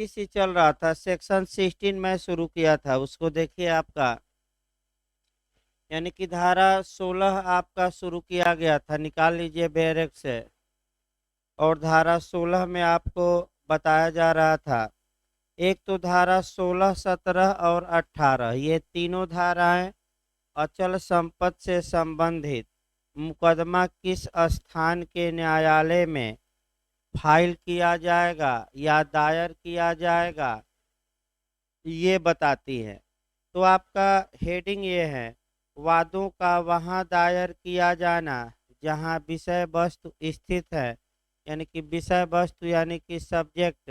इसी चल रहा था, सेक्शन 16 में शुरू किया था उसको। देखिए आपका यानी कि धारा 16 आपका शुरू किया गया था, निकाल लीजिए बैरेक से। और धारा 16 में आपको बताया जा रहा था, एक तो धारा 16, 17 और 18, ये तीनों धाराएं अचल संपत्ति से संबंधित मुकदमा किस स्थान के न्यायालय में फाइल किया जाएगा या दायर किया जाएगा, ये बताती है। तो आपका हेडिंग ये है, वादों का वहां दायर किया जाना जहां विषय वस्तु स्थित है, यानी कि विषय वस्तु यानी कि सब्जेक्ट,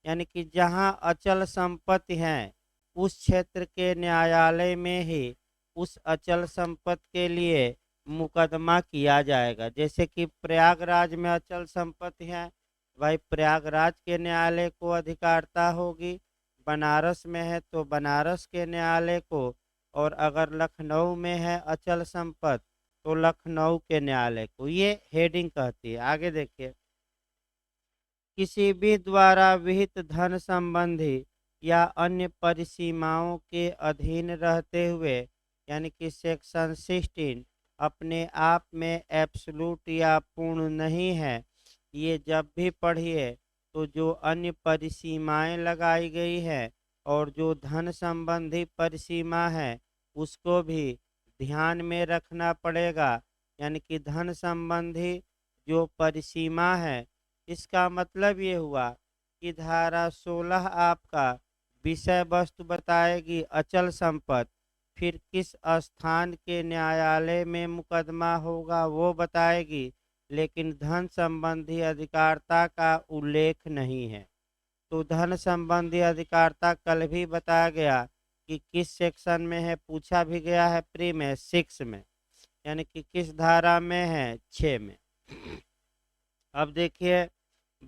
यानी कि जहां अचल संपत्ति है उस क्षेत्र के न्यायालय में ही उस अचल संपत्ति के लिए मुकदमा किया जाएगा। जैसे कि प्रयागराज में अचल संपत्ति है, भाई प्रयागराज के न्यायालय को अधिकारता होगी। बनारस में है तो बनारस के न्यायालय को, और अगर लखनऊ में है अचल संपत्ति तो लखनऊ के न्यायालय को, ये हेडिंग कहती है। आगे देखिए, किसी भी द्वारा विहित धन संबंधी या अन्य परिसीमाओं के अधीन रहते हुए, यानी कि सेक्शन 16 अपने आप में एब्सोल्यूट या पूर्ण नहीं है। ये जब भी पढ़िए तो जो अन्य परिसीमाएं लगाई गई है और जो धन संबंधी परिसीमा है उसको भी ध्यान में रखना पड़ेगा। यानी कि धन संबंधी जो परिसीमा है, इसका मतलब ये हुआ कि धारा 16 आपका विषय वस्तु बताएगी अचल संपत्ति, फिर किस स्थान के न्यायालय में मुकदमा होगा वो बताएगी, लेकिन धन संबंधी अधिकारता का उल्लेख नहीं है। तो धन संबंधी अधिकारता कल भी बताया गया कि किस सेक्शन में है, पूछा भी गया है प्री में 6 में, यानी कि किस धारा में है, 6 में। अब देखिए,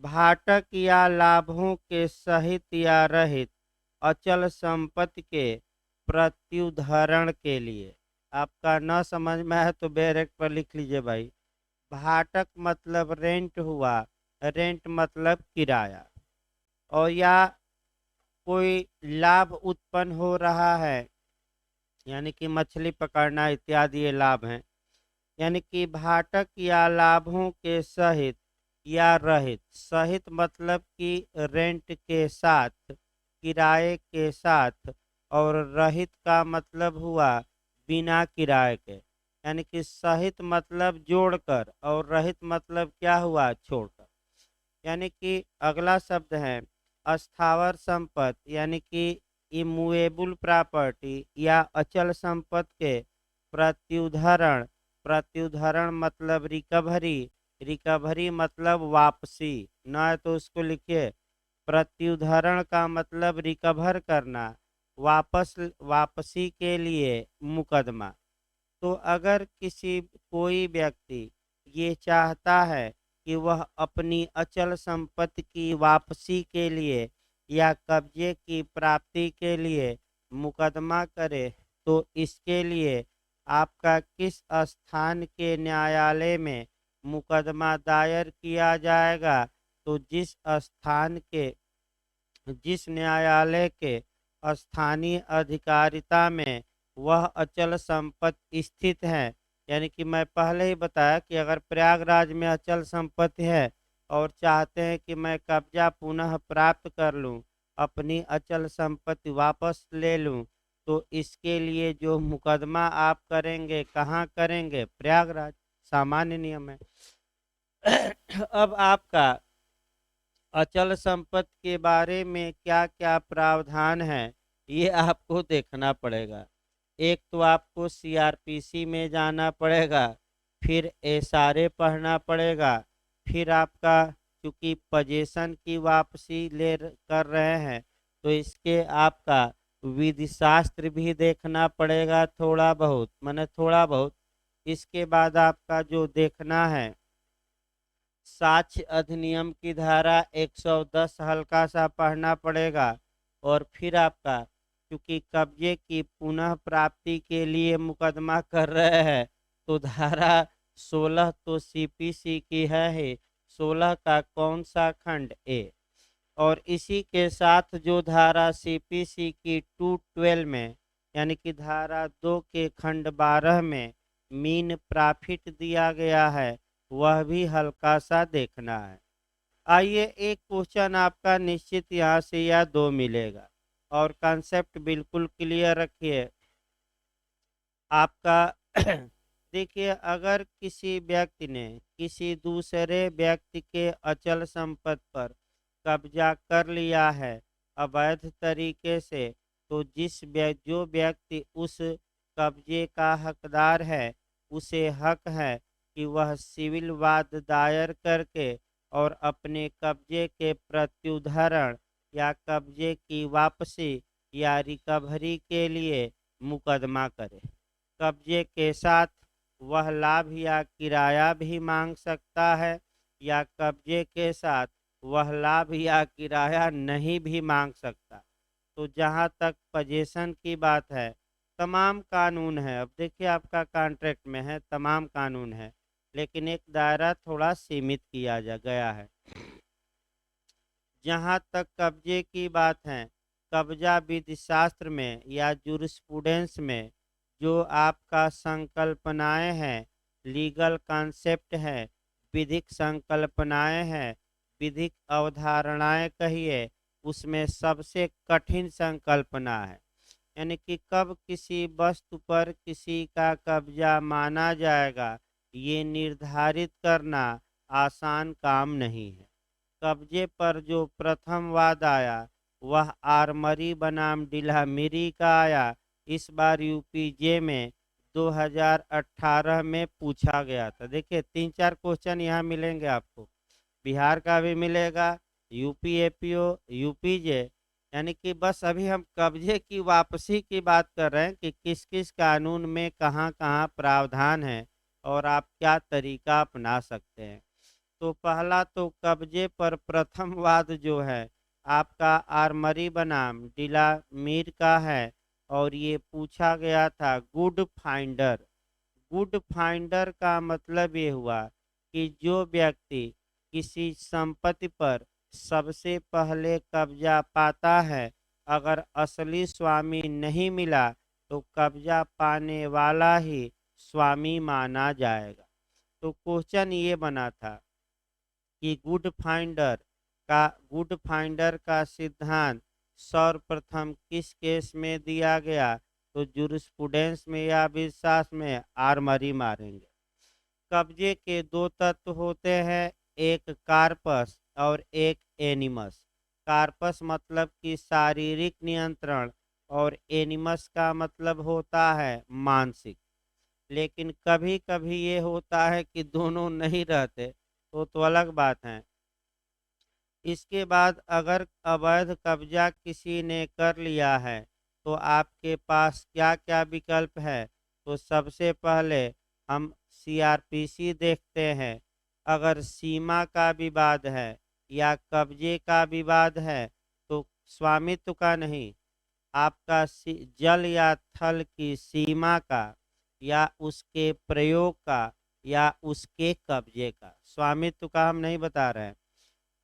भाटक या लाभों के सहित या रहित अचल संपत्ति के प्रत्युद्धरण के लिए, आपका न समझ में है तो बैरेक पर लिख लीजिए भाई। भाटक मतलब रेंट हुआ, रेंट मतलब किराया, और या कोई लाभ उत्पन्न हो रहा है, यानी कि मछली पकड़ना इत्यादि ये लाभ हैं। यानी कि भाटक या लाभों के सहित या रहित, सहित मतलब कि रेंट के साथ, किराए के साथ, और रहित का मतलब हुआ बिना किराए के। यानी कि सहित मतलब जोड़कर और रहित मतलब क्या हुआ, छोड़कर। यानी कि अगला शब्द है अस्थावर संपत्ति, यानी कि इमूवेबल प्रॉपर्टी या अचल संपत्ति के प्रत्युद्धरण। प्रत्युद्धरण मतलब रिकवरी, रिकवरी मतलब वापसी, न है तो उसको लिखिए प्रत्युद्धरण का मतलब रिकवर करना, वापसी के लिए मुकदमा। तो अगर किसी कोई व्यक्ति ये चाहता है कि वह अपनी अचल संपत्ति की वापसी के लिए या कब्जे की प्राप्ति के लिए मुकदमा करे, तो इसके लिए आपका किस स्थान के न्यायालय में मुकदमा दायर किया जाएगा, तो जिस न्यायालय के स्थानीय अधिकारिता में वह अचल संपत्ति स्थित है। यानी कि मैं पहले ही बताया कि अगर प्रयागराज में अचल संपत्ति है और चाहते हैं कि मैं कब्जा पुनः प्राप्त कर लूं, अपनी अचल संपत्ति वापस ले लूं, तो इसके लिए जो मुकदमा आप करेंगे, कहाँ करेंगे, प्रयागराज, सामान्य नियम है। अब आपका अचल संपत्ति के बारे में क्या क्या प्रावधान है ये आपको देखना पड़ेगा। एक तो आपको सीआरपीसी में जाना पड़ेगा, फिर एसआरए पढ़ना पड़ेगा, फिर आपका चूंकि पजेशन की वापसी कर रहे हैं तो इसके आपका विधि शास्त्र भी देखना पड़ेगा, थोड़ा बहुत माने थोड़ा बहुत। इसके बाद आपका जो देखना है साक्ष्य अधिनियम की धारा 110 हल्का सा पढ़ना पड़ेगा। और फिर आपका क्योंकि कब्जे की पुनः प्राप्ति के लिए मुकदमा कर रहे हैं तो धारा 16 तो सीपीसी की है ही, 16 का कौन सा खंड, ए। और इसी के साथ जो धारा सीपीसी की 212 में यानी कि धारा 2 के खंड 12 में मीन प्रॉफिट दिया गया है, वह भी हल्का सा देखना है। आइए एक क्वेश्चन आपका निश्चित यहाँ से या दो मिलेगा और कंसेप्ट बिल्कुल क्लियर रखिए आपका। देखिए, अगर किसी व्यक्ति ने किसी दूसरे व्यक्ति के अचल संपत्ति पर कब्जा कर लिया है अवैध तरीके से, तो जो व्यक्ति उस कब्जे का हकदार है, उसे हक है कि वह सिविल वाद दायर करके और अपने कब्जे के प्रत्युद्धरण या कब्जे की वापसी या रिकवरी के लिए मुकदमा करे। कब्जे के साथ वह लाभ या किराया भी मांग सकता है या कब्जे के साथ वह लाभ या किराया नहीं भी मांग सकता। तो जहाँ तक पोजीशन की बात है, तमाम कानून है। अब देखिए, आपका कॉन्ट्रैक्ट में है, तमाम कानून है, लेकिन एक दायरा थोड़ा सीमित किया जा गया है। जहाँ तक कब्जे की बात है, कब्जा विधि शास्त्र में या जूरिस्प्रूडेंस में जो आपका संकल्पनाएं हैं, लीगल कॉन्सेप्ट है, विधिक संकल्पनाएं हैं, विधिक अवधारणाएं कहिए, उसमें सबसे कठिन संकल्पना है। यानी कि कब किसी वस्तु पर किसी का कब्जा माना जाएगा, ये निर्धारित करना आसान काम नहीं है। कब्जे पर जो प्रथम वाद आया वह आरमरी बनाम डिलामिरी का आया। इस बार यूपीजे में 2018 में पूछा गया था। देखिए, 3-4 क्वेश्चन यहाँ मिलेंगे आपको, बिहार का भी मिलेगा, यूपी एपीओ, यूपीजे। यानी कि बस अभी हम कब्जे की वापसी की बात कर रहे हैं कि किस किस कानून में कहाँ कहाँ प्रावधान है और आप क्या तरीका अपना सकते हैं। तो पहला तो कब्जे पर प्रथम वाद जो है आपका आरमरी बनाम डिलामीर का है और ये पूछा गया था गुड फाइंडर। गुड फाइंडर का मतलब ये हुआ कि जो व्यक्ति किसी संपत्ति पर सबसे पहले कब्जा पाता है, अगर असली स्वामी नहीं मिला तो कब्जा पाने वाला ही स्वामी माना जाएगा। तो क्वेश्चन ये बना था कि गुड फाइंडर का सिद्धांत सर्वप्रथम किस केस में दिया गया, तो जूरिस्प्रूडेंस में या विश्वास में आरमरी मारेंगे। कब्जे के दो तत्व होते हैं, एक कार्पस और एक एनिमस। कार्पस मतलब कि शारीरिक नियंत्रण और एनिमस का मतलब होता है मानसिक। लेकिन कभी कभी ये होता है कि दोनों नहीं रहते, तो अलग बात है। इसके बाद अगर अवैध कब्जा किसी ने कर लिया है तो आपके पास क्या क्या विकल्प है, तो सबसे पहले हम सीआरपीसी देखते हैं। अगर सीमा का विवाद है या कब्जे का विवाद है तो स्वामित्व का नहीं, आपका जल या थल की सीमा का या उसके प्रयोग का या उसके कब्जे का, स्वामित्व का हम नहीं बता रहे हैं।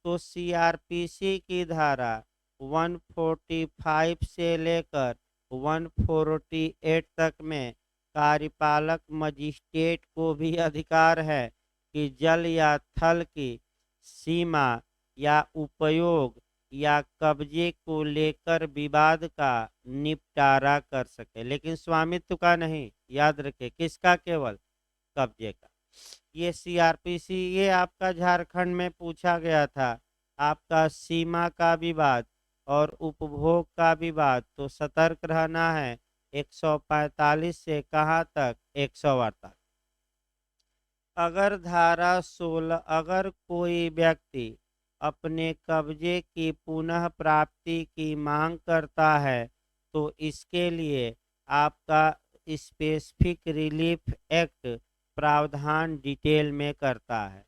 तो सीआरपीसी की धारा 145 से लेकर 148 तक में कार्यपालक मजिस्ट्रेट को भी अधिकार है कि जल या थल की सीमा या उपयोग या कब्जे को लेकर विवाद का निपटारा कर सके, लेकिन स्वामित्व का नहीं। याद रखें, किसका? केवल कब्जे का। ये सीआरपीसी ये आपका झारखंड में पूछा गया था। आपका सीमा का विवाद और उपभोग का विवाद, तो सतर्क रहना है। 145 से कहाँ तक? 108 तक। अगर धारा 16 अगर कोई व्यक्ति अपने कब्जे की पुनः प्राप्ति की मांग करता है तो इसके लिए आपका स्पेसिफिक रिलीफ एक्ट प्रावधान डिटेल में करता है।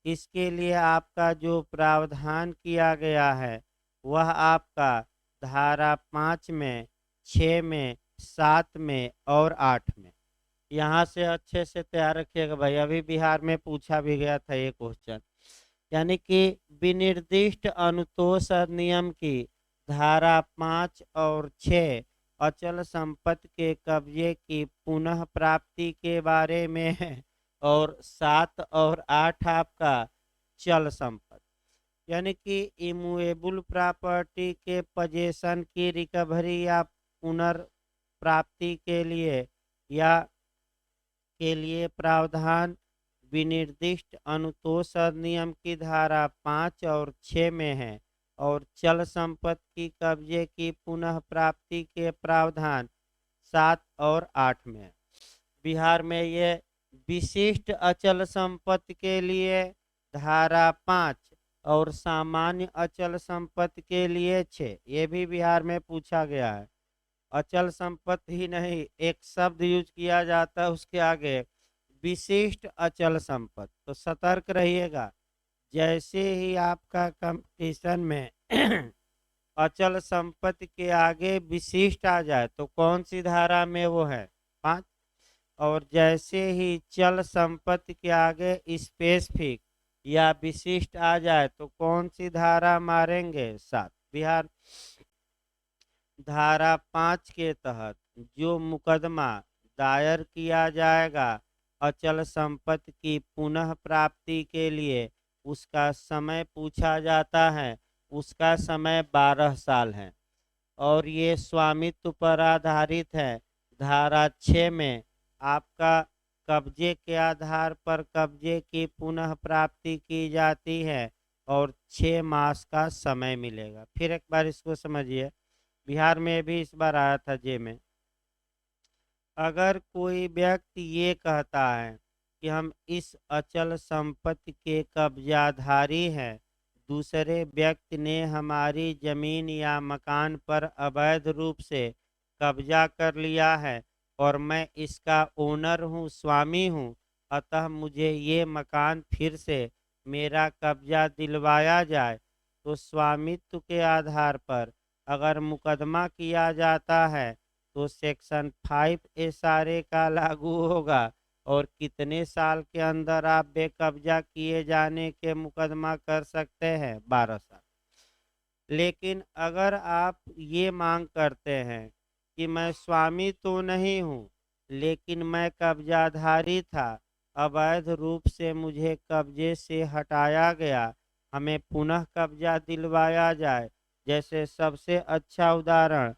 इसके लिए आपका जो प्रावधान किया गया है वह आपका धारा 5 में, 6 में, 7 में और 8 में। यहाँ से अच्छे से तैयार रखिएगा भाई, अभी बिहार में पूछा भी गया था ये क्वेश्चन। यानी कि विनिर्दिष्ट अनुतोष अधिनियम की धारा 5 और 6 अचल संपत्ति के कब्जे की पुनः प्राप्ति के बारे में है, और 7 और 8 आपका चल संपत्ति यानी कि इमूवेबल प्रॉपर्टी के पजेशन की रिकवरी या पुनर्प्राप्ति के लिए प्रावधान विनिर्दिष्ट अनुतोष अधिनियम की धारा 5 और 6 में है, और चल संपत्ति की कब्जे की पुनः प्राप्ति के प्रावधान 7 और 8 में है। बिहार में ये विशिष्ट अचल संपत्ति के लिए धारा 5 और सामान्य अचल संपत्ति के लिए 6, ये भी बिहार में पूछा गया है। अचल संपत्ति ही नहीं, एक शब्द यूज किया जाता है उसके आगे, विशिष्ट अचल संपत्ति। तो सतर्क रहिएगा, जैसे ही आपका कंपटीशन में अचल संपत्ति के आगे विशिष्ट आ जाए तो कौन सी धारा में वो है 5, और जैसे ही चल संपत्ति के आगे स्पेसिफिक या विशिष्ट आ जाए तो कौन सी धारा मारेंगे 7। बिहार धारा 5 के तहत जो मुकदमा दायर किया जाएगा अचल संपत्ति की पुनः प्राप्ति के लिए, उसका समय पूछा जाता है, उसका समय 12 साल है, और ये स्वामित्व पर आधारित है। धारा 6 में आपका कब्जे के आधार पर कब्जे की पुनः प्राप्ति की जाती है, और 6 मास का समय मिलेगा। फिर एक बार इसको समझिए, बिहार में भी इस बार आया था जे में। अगर कोई व्यक्ति ये कहता है कि हम इस अचल संपत्ति के कब्जाधारी हैं, दूसरे व्यक्ति ने हमारी जमीन या मकान पर अवैध रूप से कब्जा कर लिया है और मैं इसका ओनर हूँ, स्वामी हूँ, अतः मुझे ये मकान फिर से मेरा कब्जा दिलवाया जाए, तो स्वामित्व के आधार पर अगर मुकदमा किया जाता है तो सेक्शन 5 SRA का लागू होगा, और कितने साल के अंदर आप बेकब्जा किए जाने के मुकदमा कर सकते हैं 12 साल। लेकिन अगर आप ये मांग करते हैं कि मैं स्वामी तो नहीं हूँ लेकिन मैं कब्जाधारी था, अवैध रूप से मुझे कब्जे से हटाया गया, हमें पुनः कब्जा दिलवाया जाए। जैसे सबसे अच्छा उदाहरण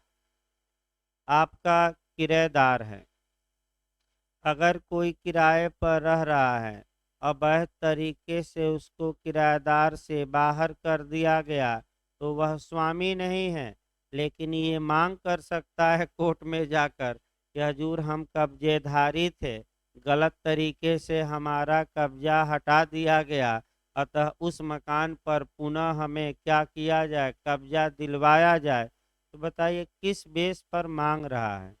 आपका किराएदार है। अगर कोई किराए पर रह रहा है, अवैध तरीके से उसको किराएदार से बाहर कर दिया गया, तो वह स्वामी नहीं है, लेकिन ये मांग कर सकता है कोर्ट में जाकर कि हजूर हम कब्जेधारी थे, गलत तरीके से हमारा कब्जा हटा दिया गया, अतः उस मकान पर पुनः हमें क्या किया जाए, कब्जा दिलवाया जाए। तो बताइए किस बेस पर मांग रहा है,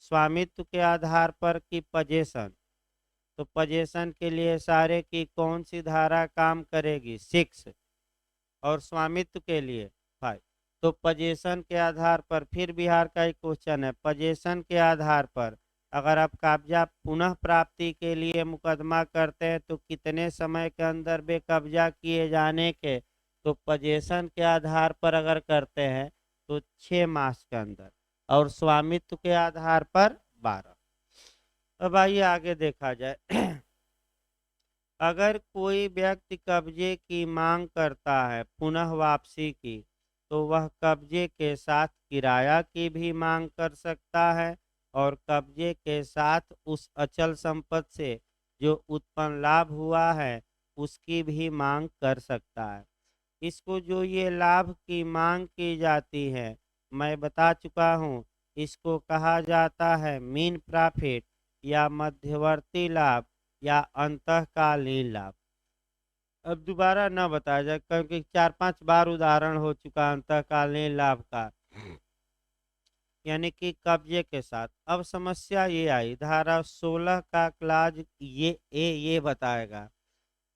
स्वामित्व के आधार पर कि पजेशन? तो पजेशन के लिए सारे की कौन सी धारा काम करेगी 6, और स्वामित्व के लिए 5। तो पजेशन के आधार पर फिर बिहार का एक क्वेश्चन है, पजेशन के आधार पर अगर आप कब्जा पुनः प्राप्ति के लिए मुकदमा करते हैं तो कितने समय के अंदर बेकब्जा किए जाने के, तो पजेशन के आधार पर अगर करते हैं तो 6 मास के अंदर, और स्वामित्व के आधार पर 12। अब आइए आगे देखा जाए। अगर कोई व्यक्ति कब्जे की मांग करता है पुनः वापसी की, तो वह कब्जे के साथ किराया की भी मांग कर सकता है, और कब्जे के साथ उस अचल संपत्ति से जो उत्पन्न लाभ हुआ है उसकी भी मांग कर सकता है। इसको जो ये लाभ की मांग की जाती है, मैं बता चुका हूँ, इसको कहा जाता है मीन प्रॉफिट या मध्यवर्ती लाभ या अंतःकालीन लाभ। अब दोबारा न बताया जाए क्योंकि 4-5 बार उदाहरण हो चुका अंतःकालीन लाभ का, यानी कि कब्जे के साथ। अब समस्या ये आई, धारा 16 का क्लाज ये बताएगा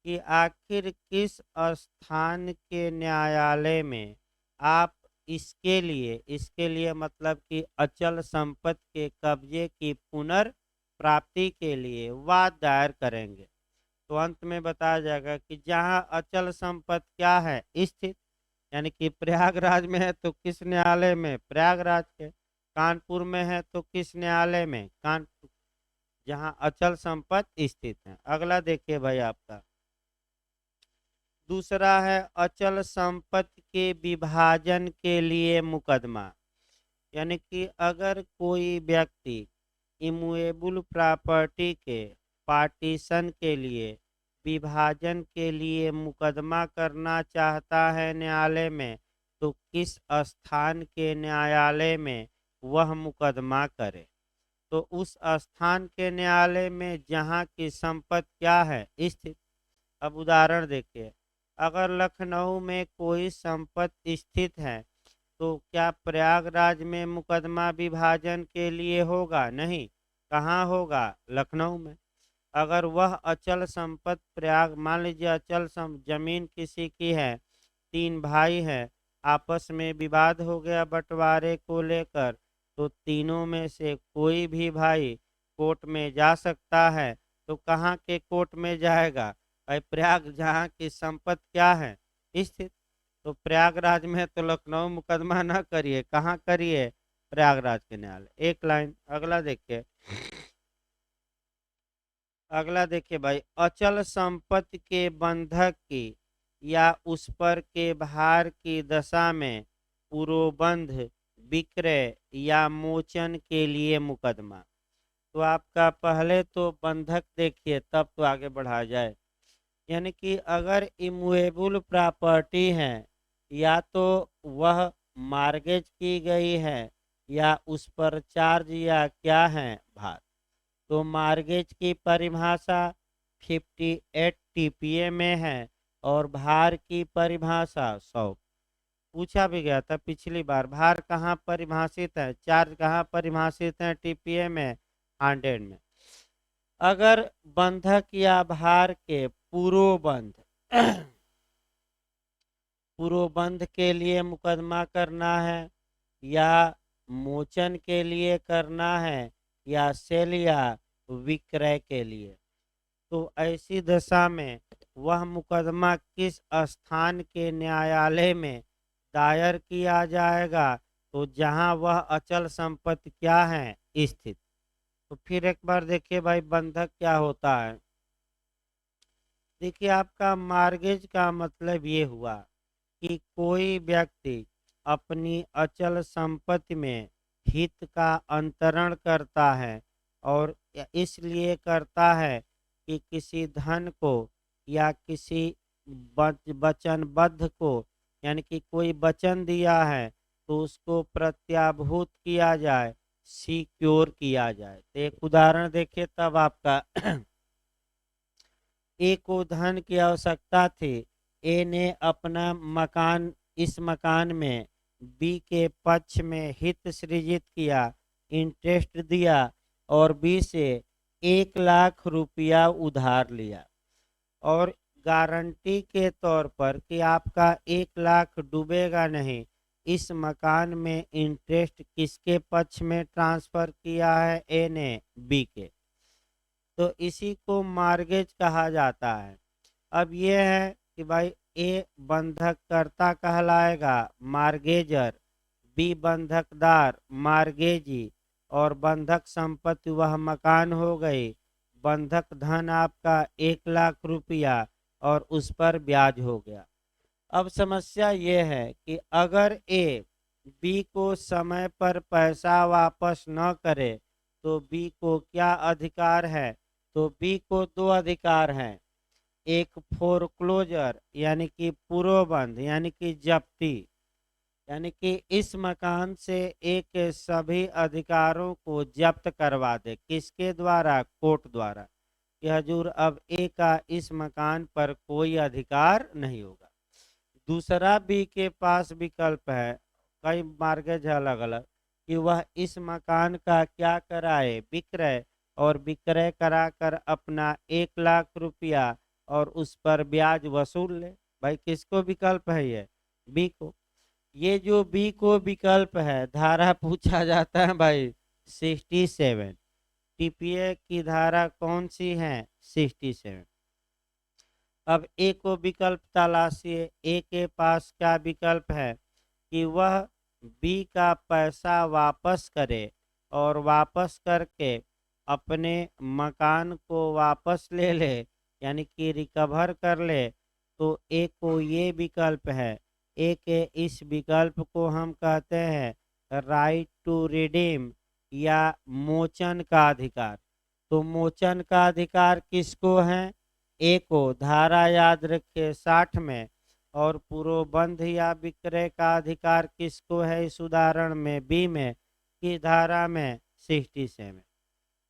कि आखिर किस स्थान के न्यायालय में आप इसके लिए मतलब कि अचल संपत्ति के कब्जे की पुनर्प्राप्ति के लिए वाद दायर करेंगे। तो अंत में बताया जाएगा कि जहाँ अचल संपत्ति क्या है स्थित, यानी कि प्रयागराज में है तो किस न्यायालय में, प्रयागराज के। कानपुर में है तो किस न्यायालय में, कानपुर, जहाँ अचल संपत्ति स्थित है। अगला देखिए भाई आपका दूसरा है अचल संपत्ति के विभाजन के लिए मुकदमा। यानी कि अगर कोई व्यक्ति इमूवेबल प्रॉपर्टी के पार्टीशन के लिए विभाजन के लिए मुकदमा करना चाहता है न्यायालय में, तो किस स्थान के न्यायालय में वह मुकदमा करे। तो उस स्थान के न्यायालय में जहाँ की संपत्ति क्या है स्थित। अब उदाहरण देखिए, अगर लखनऊ में कोई संपत्ति स्थित है तो क्या प्रयागराज में मुकदमा विभाजन के लिए होगा, नहीं। कहाँ होगा, लखनऊ में। अगर वह अचल संपत्ति प्रयाग, मान लीजिए अचल जमीन किसी की है, 3 भाई है, आपस में विवाद हो गया बंटवारे को लेकर, तो तीनों में से कोई भी भाई कोर्ट में जा सकता है। तो कहाँ के कोर्ट में जाएगा भाई, प्रयाग, जहाँ की संपत्ति क्या है स्थित। तो प्रयागराज में, तो लखनऊ मुकदमा ना करिए, कहाँ करिए, प्रयागराज के न्यायालय। एक लाइन। अगला देखिए भाई, अचल संपत्ति के बंधक की या उस पर के भार की दशा में पूर्वबंध, विक्रय या मोचन के लिए मुकदमा। तो आपका पहले तो बंधक देखिए तब तो आगे बढ़ा जाए। यानी कि अगर इमूवेबल प्रॉपर्टी है, या तो वह मार्गेज की गई है या उस पर चार्ज या क्या है, भार। तो मार्गेज की परिभाषा 58 टीपीए में है और भार की परिभाषा 100। पूछा भी गया था पिछली बार, भार कहाँ परिभाषित है, चार्ज कहाँ परिभाषित है, टीपीए में 100 में। अगर बंधक या भार के पूर्वबंध पूर्वबंध के लिए मुकदमा करना है, या मोचन के लिए करना है, या सेल या विक्रय के लिए, तो ऐसी दशा में वह मुकदमा किस स्थान के न्यायालय में दायर किया जाएगा, तो जहां वह अचल संपत्ति क्या है स्थित। तो फिर एक बार देखिए भाई, बंधक क्या होता है। देखिए आपका मार्गेज का मतलब ये हुआ कि कोई व्यक्ति अपनी अचल संपत्ति में हित का अंतरण करता है, और इसलिए करता है कि किसी धन को या किसी वचनबद्ध को, यानी कि कोई वचन दिया है तो उसको प्रत्याभूत किया जाए, सिक्योर किया जाए। तो एक उदाहरण देखिए तब आपका ए को धन की आवश्यकता थी। ए ने अपना मकान, इस मकान में बी के पक्ष में हित सृजित किया, इंटरेस्ट दिया और बी से 1 लाख रुपया उधार लिया, और गारंटी के तौर पर कि आपका 1 लाख डूबेगा नहीं, इस मकान में इंटरेस्ट किसके पक्ष में ट्रांसफर किया है, ए ने बी के। तो इसी को मार्गेज कहा जाता है। अब ये है कि भाई ए बंधक कर्ता कहलाएगा, मार्गेजर, बी बंधकदार, मार्गेजी, और बंधक संपत्ति वह मकान हो गई, बंधक धन आपका 1 लाख रुपया और उस पर ब्याज हो गया। अब समस्या ये है कि अगर ए बी को समय पर पैसा वापस न करे तो बी को क्या अधिकार है, तो बी को 2 अधिकार हैं। एक फोरक्लोजर यानी कि पूर्वबंध यानी कि जब्ती, यानी कि इस मकान से ए के सभी अधिकारों को जब्त करवा दे, किसके द्वारा, कोर्ट द्वारा, कि हजूर अब ए का इस मकान पर कोई अधिकार नहीं होगा। दूसरा बी के पास विकल्प है, कई मार्गेज अलग अलग, कि वह इस मकान का क्या कराए, विक्रय, और विक्रय कराकर अपना 1 लाख रुपया और उस पर ब्याज वसूल ले। भाई किसको विकल्प है ये, बी को। ये जो बी को विकल्प है, धारा पूछा जाता है भाई 67, टीपीए की धारा कौन सी है, 67। अब ए को विकल्प तलाशिए। ए के पास क्या विकल्प है कि वह बी का पैसा वापस करे और वापस करके अपने मकान को वापस ले ले, यानी कि रिकवर कर ले। तो ए को ये विकल्प है। ए के इस विकल्प को हम कहते हैं राइट टू रिडीम या मोचन का अधिकार। तो मोचन का अधिकार किसको है? ए को। धारा याद रखिए 60 में। और पूर्वबंध या विक्रय का अधिकार किसको है इस उदाहरण में? बी में। की धारा में? 67 में।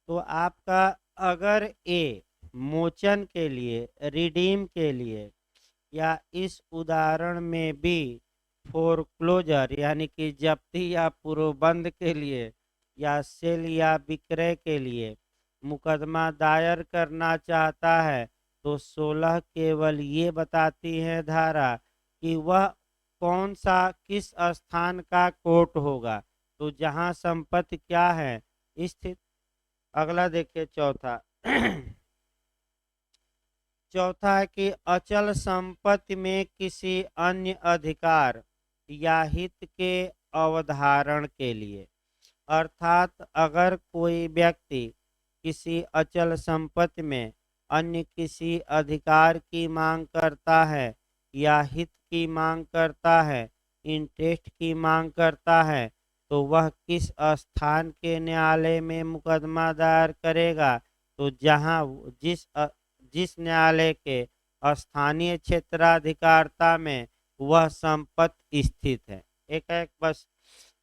तो आपका अगर ए मोचन के लिए, रिडीम के लिए, या इस उदाहरण में भी फोरक्लोजर यानी कि जब्ती या पूर्वबंध के लिए, या सेल या विक्रय के लिए मुकदमा दायर करना चाहता है, तो 16 केवल ये बताती है धारा कि वह कौन सा किस स्थान का कोर्ट होगा, तो जहां संपत्ति क्या है स्थित। अगला देखिए चौथा। चौथा है कि अचल संपत्ति में किसी अन्य अधिकार या हित के अवधारण के लिए। अर्थात अगर कोई व्यक्ति किसी अचल संपत्ति में अन्य किसी अधिकार की मांग करता है या हित की मांग करता है, इंटरेस्ट की मांग करता है, तो वह किस स्थान के न्यायालय में मुकदमा दायर करेगा? तो जहां जिस न्यायालय के स्थानीय क्षेत्राधिकारता में वह संपत्ति स्थित है। एक एक बस।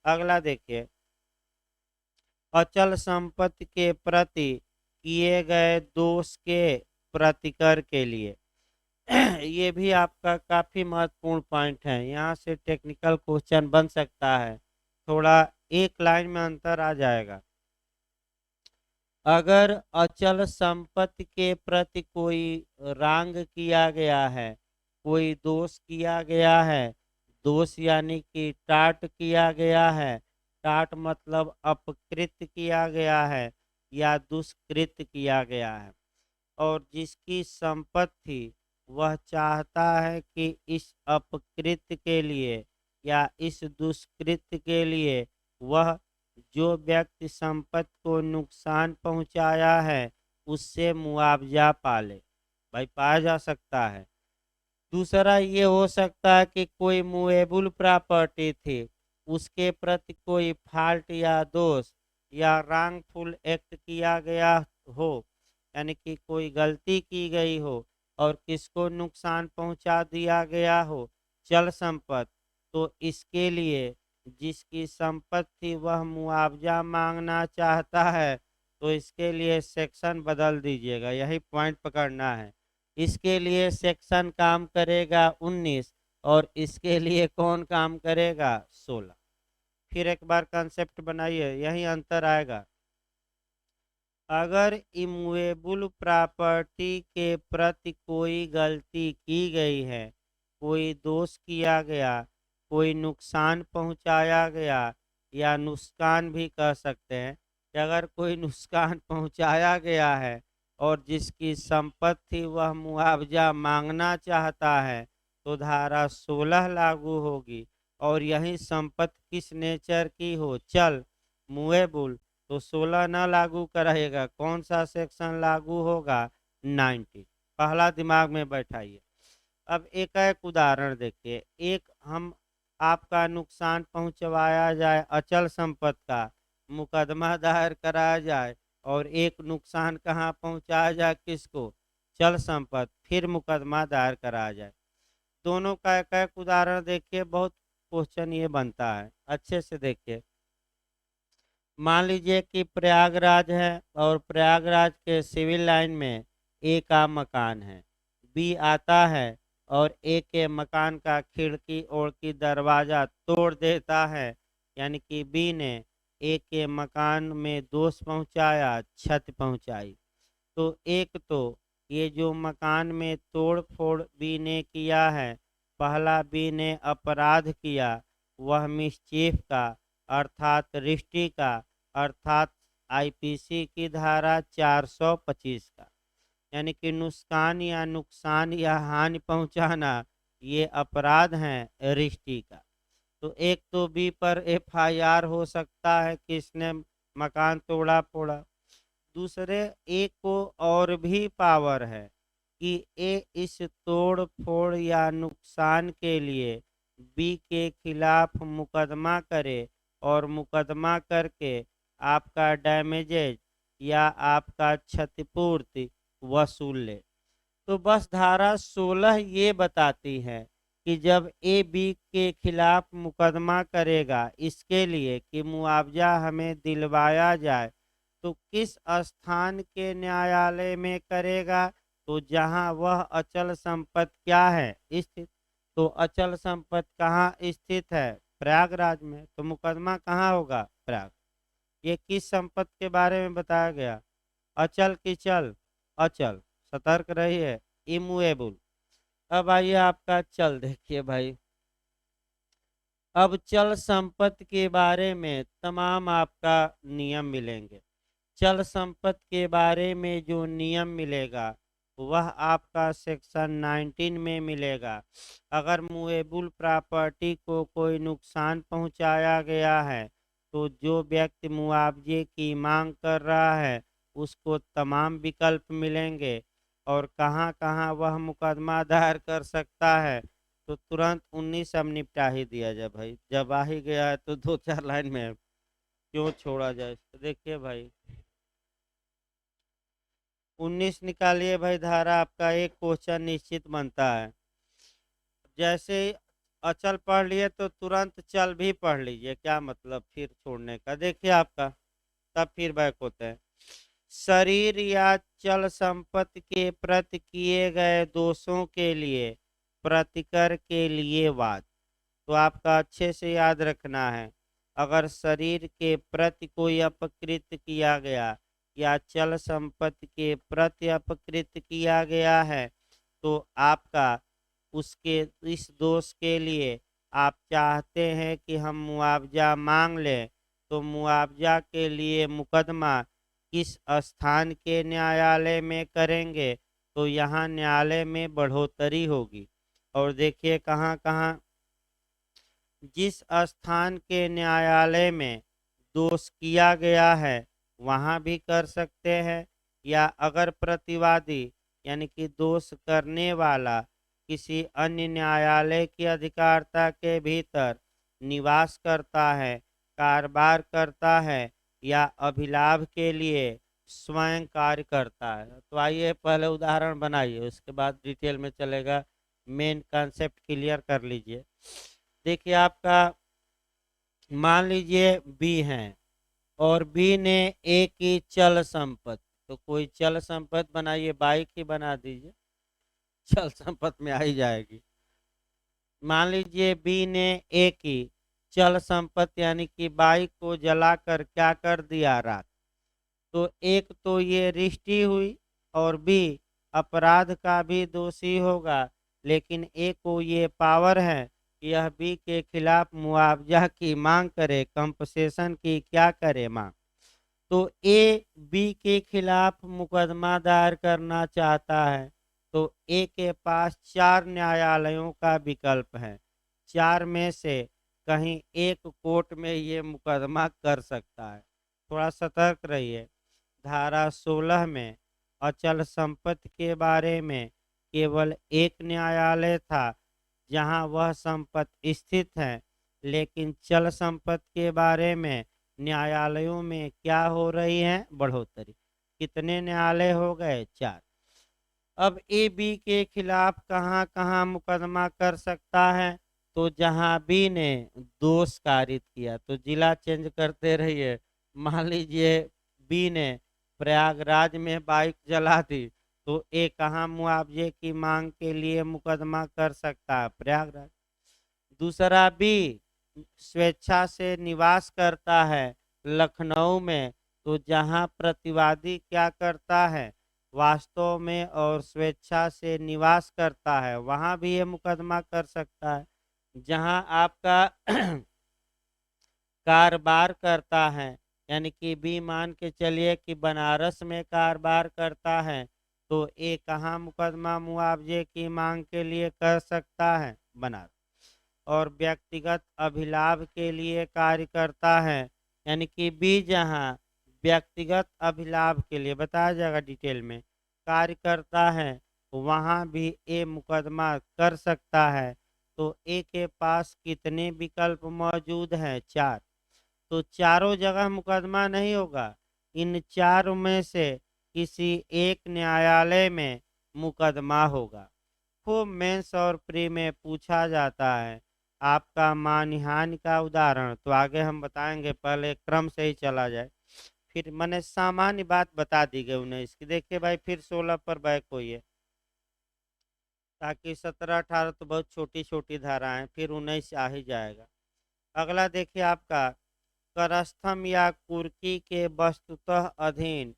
अगला देखिए, अचल संपत्ति के प्रति किए गए दोष के प्रतिकर के लिए। ये भी आपका काफी महत्वपूर्ण पॉइंट है। यहाँ से टेक्निकल क्वेश्चन बन सकता है, थोड़ा एक लाइन में अंतर आ जाएगा। अगर अचल संपत्ति के प्रति कोई रांग किया गया है, कोई दोष किया गया है, दोष यानी कि टाट किया गया है, टाट मतलब अपकृत किया गया है या दुष्कृत किया गया है, और जिसकी संपत्ति वह चाहता है कि इस अपकृत के लिए या इस दुष्कृत के लिए वह जो व्यक्ति संपत्ति को नुकसान पहुंचाया है उससे मुआवजा पाले। भाई पाया जा सकता है। दूसरा ये हो सकता है कि कोई मूवेबल प्रॉपर्टी थी, उसके प्रति कोई फॉल्ट या दोष या रॉन्गफुल एक्ट किया गया हो, यानी कि कोई गलती की गई हो और किसको नुकसान पहुंचा दिया गया हो, चल संपत्ति, तो इसके लिए जिसकी संपत्ति वह मुआवजा मांगना चाहता है, तो इसके लिए सेक्शन बदल दीजिएगा। यही पॉइंट पकड़ना है। इसके लिए सेक्शन काम करेगा 19 और इसके लिए कौन काम करेगा? 16। फिर एक बार कंसेप्ट बनाइए, यही अंतर आएगा। अगर इमूवेबल प्रॉपर्टी के प्रति कोई गलती की गई है, कोई दोष किया गया, कोई नुकसान पहुंचाया गया, या नुकसान भी कह सकते हैं कि अगर कोई नुकसान पहुंचाया गया है और जिसकी संपत्ति वह मुआवजा मांगना चाहता है, तो धारा 16 लागू होगी। और यही संपत्ति किस नेचर की हो? चल, मूवेबल, तो 16 न लागू कराइएगा। कौन सा सेक्शन लागू होगा? 90। पहला दिमाग में बैठाइए। अब एक उदाहरण देखिए। एक हम आपका नुकसान पहुंचवाया जाए अचल संपत्ति का, मुकदमा दायर कराया जाए, और एक नुकसान कहाँ पहुंचाया जाए? किसको? चल संपत्ति, फिर मुकदमा दायर कराया जाए। दोनों का एक उदाहरण देखिए, बहुत क्वेश्चन ये बनता है, अच्छे से देखिए। मान लीजिए कि प्रयागराज है और प्रयागराज के सिविल लाइन में ए का मकान है। बी आता है और ए के मकान का खिड़की और की दरवाजा तोड़ देता है, यानी कि बी ने ए के मकान में दोष पहुंचाया, क्षति पहुंचाई। तो एक तो ये जो मकान में तोड़ फोड़ बी ने किया है, पहला बी ने अपराध किया, वह मिसचीफ का अर्थात रिश्ती का, अर्थात आईपीसी की धारा 425 का, यानी कि नुकसान या नुकसान या हानि पहुंचाना, ये अपराध है रिश्ती का। तो एक तो बी पर एफआईआर हो सकता है कि इसने मकान तोड़ा फोड़ा। दूसरे ए को और भी पावर है कि ए इस तोड़ फोड़ या नुकसान के लिए बी के खिलाफ मुकदमा करे और मुकदमा करके आपका डैमेजेज या आपका क्षतिपूर्ति वसूल ले। तो बस धारा 16 ये बताती है कि जब ए बी के खिलाफ मुकदमा करेगा इसके लिए कि मुआवजा हमें दिलवाया जाए, तो किस स्थान के न्यायालय में करेगा? तो जहां वह अचल संपत्ति क्या है स्थित। तो अचल संपत्ति कहाँ स्थित है? प्रयागराज में। तो मुकदमा कहाँ होगा? प्रयाग। ये किस संपत्ति के बारे में बताया गया? अचल की चल? अचल। सतर्क रहिए। इमूएबल। अब आइए आपका चल देखिए भाई। अब चल संपत्ति के बारे में तमाम आपका नियम मिलेंगे। चल संपत्ति के बारे में जो नियम मिलेगा वह आपका सेक्शन 19 में मिलेगा। अगर मूवेबल प्रॉपर्टी को कोई नुकसान पहुंचाया गया है तो जो व्यक्ति मुआवजे की मांग कर रहा है उसको तमाम विकल्प मिलेंगे और कहां कहां वह मुकदमा दायर कर सकता है। तो तुरंत 19 अब निपटा ही दिया जाए भाई, जब आ ही गया है तो 2-4 लाइन में क्यों छोड़ा जाए। तो देखिए भाई 19 निकालिए भाई धारा, आपका एक क्वेश्चन निश्चित बनता है। जैसे ही अचल पढ़ लिए तो तुरंत चल भी पढ़ लीजिए, क्या मतलब फिर छोड़ने का। देखिए आपका तब फिर बैक होते हैं। शरीर या चल संपत्ति के प्रति किए गए दोषों के लिए प्रतिकर के लिए वाद। तो आपका अच्छे से याद रखना है, अगर शरीर के प्रति कोई अपकृत किया गया या चल संपत्ति के प्रति अपकृत किया गया है तो आपका उसके इस दोष के लिए आप चाहते हैं कि हम मुआवजा मांग लें, तो मुआवजा के लिए मुकदमा किस स्थान के न्यायालय में करेंगे? तो यहाँ न्यायालय में बढ़ोतरी होगी। और देखिए कहाँ कहाँ, जिस स्थान के न्यायालय में दोष किया गया है वहाँ भी कर सकते हैं, या अगर प्रतिवादी यानी कि दोष करने वाला किसी अन्य न्यायालय की अधिकारता के भीतर निवास करता है, कारोबार करता है या अभिलाभ के लिए स्वयं कार्य करता है। तो आइए पहले उदाहरण बनाइए, उसके बाद डिटेल में चलेगा। मेन कॉन्सेप्ट क्लियर कर लीजिए। देखिए आपका मान लीजिए बी है और बी ने ए की चल संपत्ति, तो कोई चल संपत्ति बनाइए, बाइक ही बना दीजिए, चल संपत्ति में आ ही जाएगी। मान लीजिए बी ने ए की चल संपत्ति यानी कि बाइक को जलाकर क्या कर दिया, राख। तो एक तो ये रिश्ती हुई और बी अपराध का भी दोषी होगा, लेकिन ए को ये पावर है कि यह बी के खिलाफ मुआवजा की मांग करे, कंपनसेशन की क्या करे मांग। तो ए बी के खिलाफ मुकदमा दायर करना चाहता है तो ए के पास 4 न्यायालयों का विकल्प है। 4 में से कहीं एक कोर्ट में ये मुकदमा कर सकता है। थोड़ा सतर्क रहिए। धारा 16 में अचल संपत्ति के बारे में केवल एक न्यायालय था जहां वह संपत्ति स्थित है, लेकिन चल संपत्ति के बारे में न्यायालयों में क्या हो रही है? बढ़ोतरी। कितने न्यायालय हो गए? 4। अब ए बी के खिलाफ कहाँ कहाँ मुकदमा कर सकता है? तो जहां बी ने दोष कारित किया, तो जिला चेंज करते रहिए। मान लीजिए बी ने प्रयागराज में बाइक जला दी, तो ए कहाँ मुआवजे की मांग के लिए मुकदमा कर सकता है? प्रयागराज। दूसरा बी स्वेच्छा से निवास करता है लखनऊ में, तो जहां प्रतिवादी क्या करता है? वास्तव में और स्वेच्छा से निवास करता है, वहां भी ये मुकदमा कर सकता है। जहां आपका कारोबार करता है, यानी कि बी मान के चलिए कि बनारस में कारोबार करता है, तो ए कहाँ मुकदमा मुआवजे की मांग के लिए कर सकता है? बनारस। और व्यक्तिगत अभिलाभ के लिए कार्य करता है, यानी कि बी जहाँ व्यक्तिगत अभिलाभ के लिए बताया जाएगा डिटेल में कार्य करता है, वहाँ भी ए मुकदमा कर सकता है। तो ए के पास कितने विकल्प मौजूद हैं? 4। तो चारों जगह मुकदमा नहीं होगा, इन चारों में से किसी एक न्यायालय में मुकदमा होगा। खूब मेंस और प्री में पूछा जाता है। आपका मानहानि का उदाहरण तो आगे हम बताएंगे, पहले क्रम से ही चला जाए। फिर मैंने सामान्य बात बता दी गई 19 की। देखिए भाई फिर 16 पर बैक होइए, ताकि 17 18 तो बहुत छोटी छोटी धाराएं, फिर 19 आ ही जाएगा। अगला देखिए आपका करस्थम या कुर्की के वस्तुतः अधीन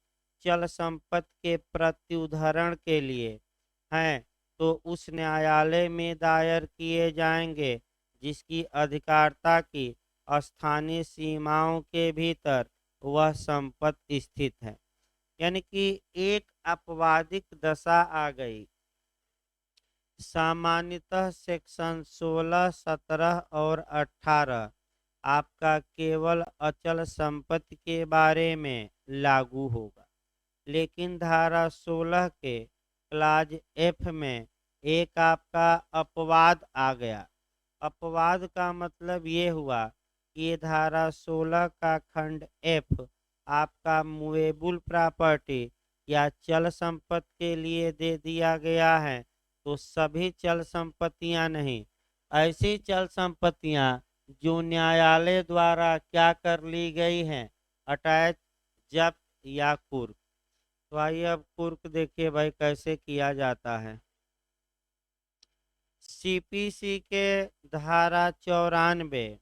चल संपत्ति के प्रत्युद्धरण के लिए हैं, तो उस न्यायालय में दायर किए जाएंगे जिसकी अधिकारिता की स्थानीय सीमाओं के भीतर वह संपत्ति स्थित है। यानी कि एक आपवादिक दशा आ गई। सामान्यतः सेक्शन 16, 17 और 18 आपका केवल अचल संपत्ति के बारे में लागू होगा, लेकिन धारा 16 के क्लाज एफ में एक आपका अपवाद आ गया। अपवाद का मतलब ये हुआ कि ये धारा 16 का खंड एफ आपका मूवेबल प्रॉपर्टी या चल संपत्ति के लिए दे दिया गया है। तो सभी चल संपत्तियां नहीं, ऐसी चल संपत्तियां जो न्यायालय द्वारा क्या कर ली गई हैं, अटैच, जब्त या कुर्क। तो आइए अब कुर्क देखिए भाई कैसे किया जाता है। सीपीसी के धारा 94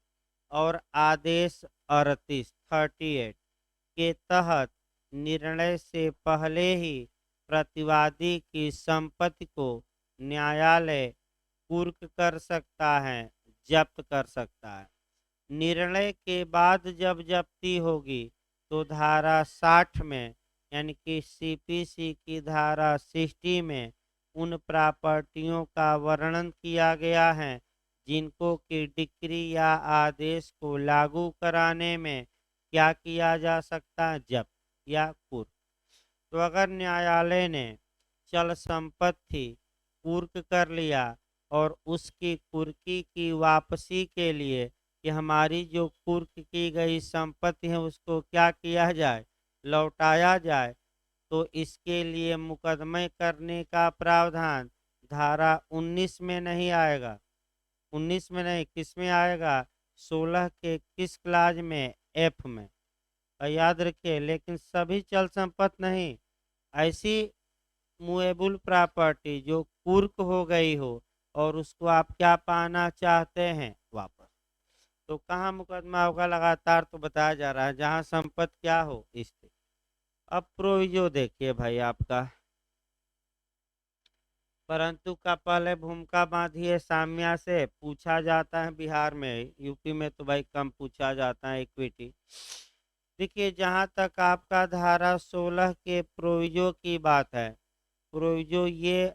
और आदेश 38 के तहत निर्णय से पहले ही प्रतिवादी की संपत्ति को न्यायालय कुर्क कर सकता है, जब्त कर सकता है। निर्णय के बाद जब जब्ती होगी तो धारा 60 में, यानी कि सीपीसी की धारा 60 में उन प्रॉपर्टियों का वर्णन किया गया है जिनको कि डिक्री या आदेश को लागू कराने में क्या किया जा सकता है, जब्त या कुर्क। तो अगर न्यायालय ने चल संपत्ति कुर्क कर लिया और उसकी कुर्की की वापसी के लिए कि हमारी जो कुर्क की गई संपत्ति है उसको क्या किया जाए, लौटाया जाए, तो इसके लिए मुकदमे करने का प्रावधान धारा 19 में नहीं आएगा। 19 में नहीं, किस में आएगा? 16 के किस क्लाज में? एफ में। याद रखिए, लेकिन सभी चल संपत्ति नहीं, ऐसी मूवेबल प्रॉपर्टी जो कुर्क हो गई हो और उसको आप क्या पाना चाहते हैं, वापस, तो कहाँ मुकदमा होगा? लगातार तो बताया जा रहा है जहां संपत्ति क्या हो, स्थित। अब प्रोविजो देखिए भाई आपका, परंतु का पहले भूमिका बांधिए साम्या से। पूछा जाता है बिहार में, यूपी में तो भाई कम पूछा जाता है इक्विटी। देखिए जहां तक आपका धारा 16 के प्रोविजो की बात है, प्रोविजो ये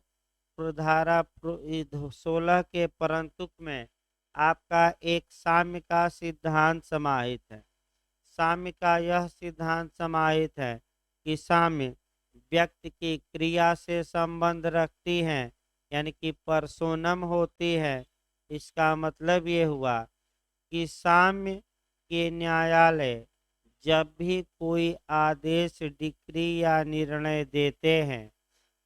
धारा 16 के परंतु में आपका एक साम्य का सिद्धांत समाहित है। साम्य का यह सिद्धांत समाहित है कि साम्य व्यक्ति की क्रिया से संबंध रखती है, यानी कि परसोनम होती है। इसका मतलब ये हुआ कि साम्य के न्यायालय जब भी कोई आदेश, डिक्री या निर्णय देते हैं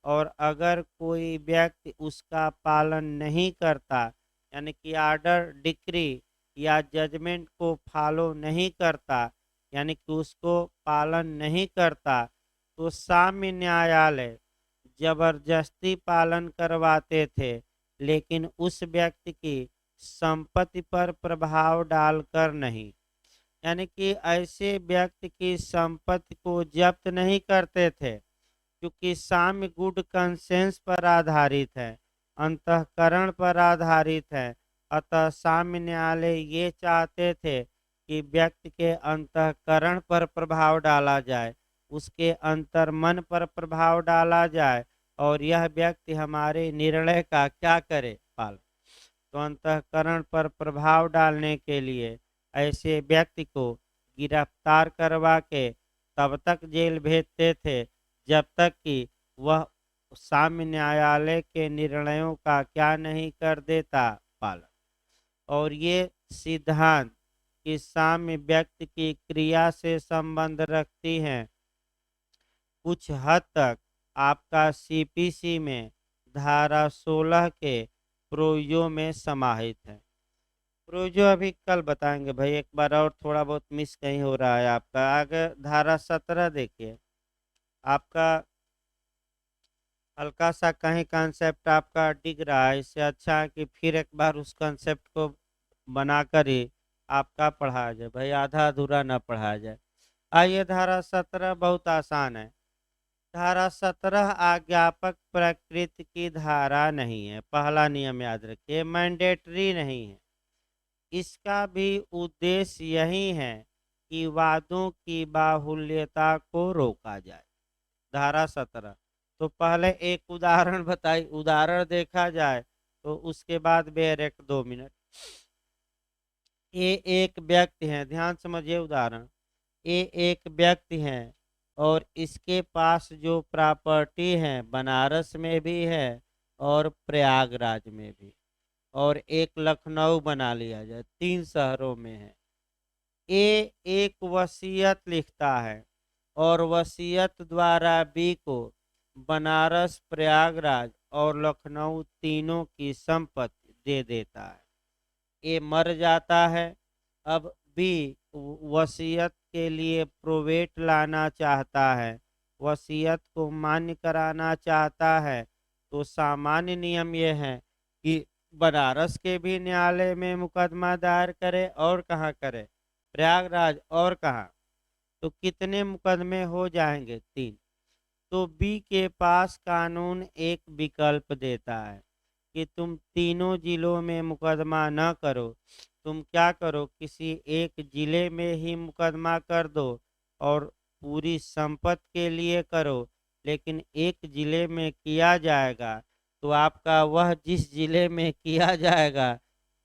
और अगर कोई व्यक्ति उसका पालन नहीं करता, यानी कि आर्डर, डिक्री या जजमेंट को फॉलो नहीं करता, यानी कि उसको पालन नहीं करता, तो साम्य न्यायालय जबरदस्ती पालन करवाते थे, लेकिन उस व्यक्ति की संपत्ति पर प्रभाव डालकर नहीं। यानी कि ऐसे व्यक्ति की संपत्ति को जब्त नहीं करते थे, क्योंकि साम्य गुड कंसेंस पर आधारित है, अंतःकरण पर आधारित है। अतः साम्य न्यायालय ये चाहते थे कि व्यक्ति के अंतःकरण पर प्रभाव डाला जाए, उसके अंतर्मन पर प्रभाव डाला जाए और यह व्यक्ति हमारे निर्णय का क्या करे पालन। तो अंतःकरण पर प्रभाव डालने के लिए ऐसे व्यक्ति को गिरफ्तार करवा के तब तक जेल भेजते थे जब तक कि वह साम्य न्यायालय के निर्णयों का क्या नहीं कर देता पालन। और ये सिद्धांत कि साम्य व्यक्ति की क्रिया से संबंध रखती हैं, कुछ हद तक आपका सीपीसी में धारा 16 के प्रोविजो में समाहित है। प्रोविजो अभी कल बताएंगे भाई, एक बार और थोड़ा बहुत मिस कहीं हो रहा है आपका। आगे धारा 17 देखिए, आपका हल्का सा कहीं कंसेप्ट आपका डिग रहा है, इससे अच्छा है कि फिर एक बार उस कंसेप्ट को बनाकर ही आपका पढ़ाया जाए भाई, आधा अधूरा ना पढ़ाया जाए। आइए धारा 17 बहुत आसान है। धारा 17 आज्ञापक प्रकृति की धारा नहीं है। पहला नियम याद रखिए, मैंडेटरी नहीं है। इसका भी उद्देश्य यही है कि वादों की बाहुल्यता को रोका जाए। धारा 17 तो पहले एक उदाहरण बताई, उदाहरण देखा जाए तो उसके बाद बेरेक्ट 2 मिनट। ये एक व्यक्ति है, ध्यान समझिए उदाहरण। ये एक व्यक्ति है और इसके पास जो प्रॉपर्टी है बनारस में भी है और प्रयागराज में भी, और एक लखनऊ बना लिया जाए, 3 शहरों में है। ए एक वसीयत लिखता है और वसीयत द्वारा बी को बनारस, प्रयागराज और लखनऊ तीनों की संपत्ति दे देता है। ए मर जाता है। अब बी वसीयत के लिए प्रोवेट लाना चाहता है, वसीयत को मान्य कराना चाहता है। तो सामान्य नियम यह है कि बनारस के भी न्यायालय में मुकदमा दायर करे और कहाँ करे, प्रयागराज, और कहाँ। तो कितने मुकदमे हो जाएंगे, 3। तो बी के पास कानून एक विकल्प देता है कि तुम तीनों जिलों में मुकदमा न करो, तुम क्या करो, किसी एक जिले में ही मुकदमा कर दो और पूरी संपत्ति के लिए करो। लेकिन एक जिले में किया जाएगा तो आपका वह जिस जिले में किया जाएगा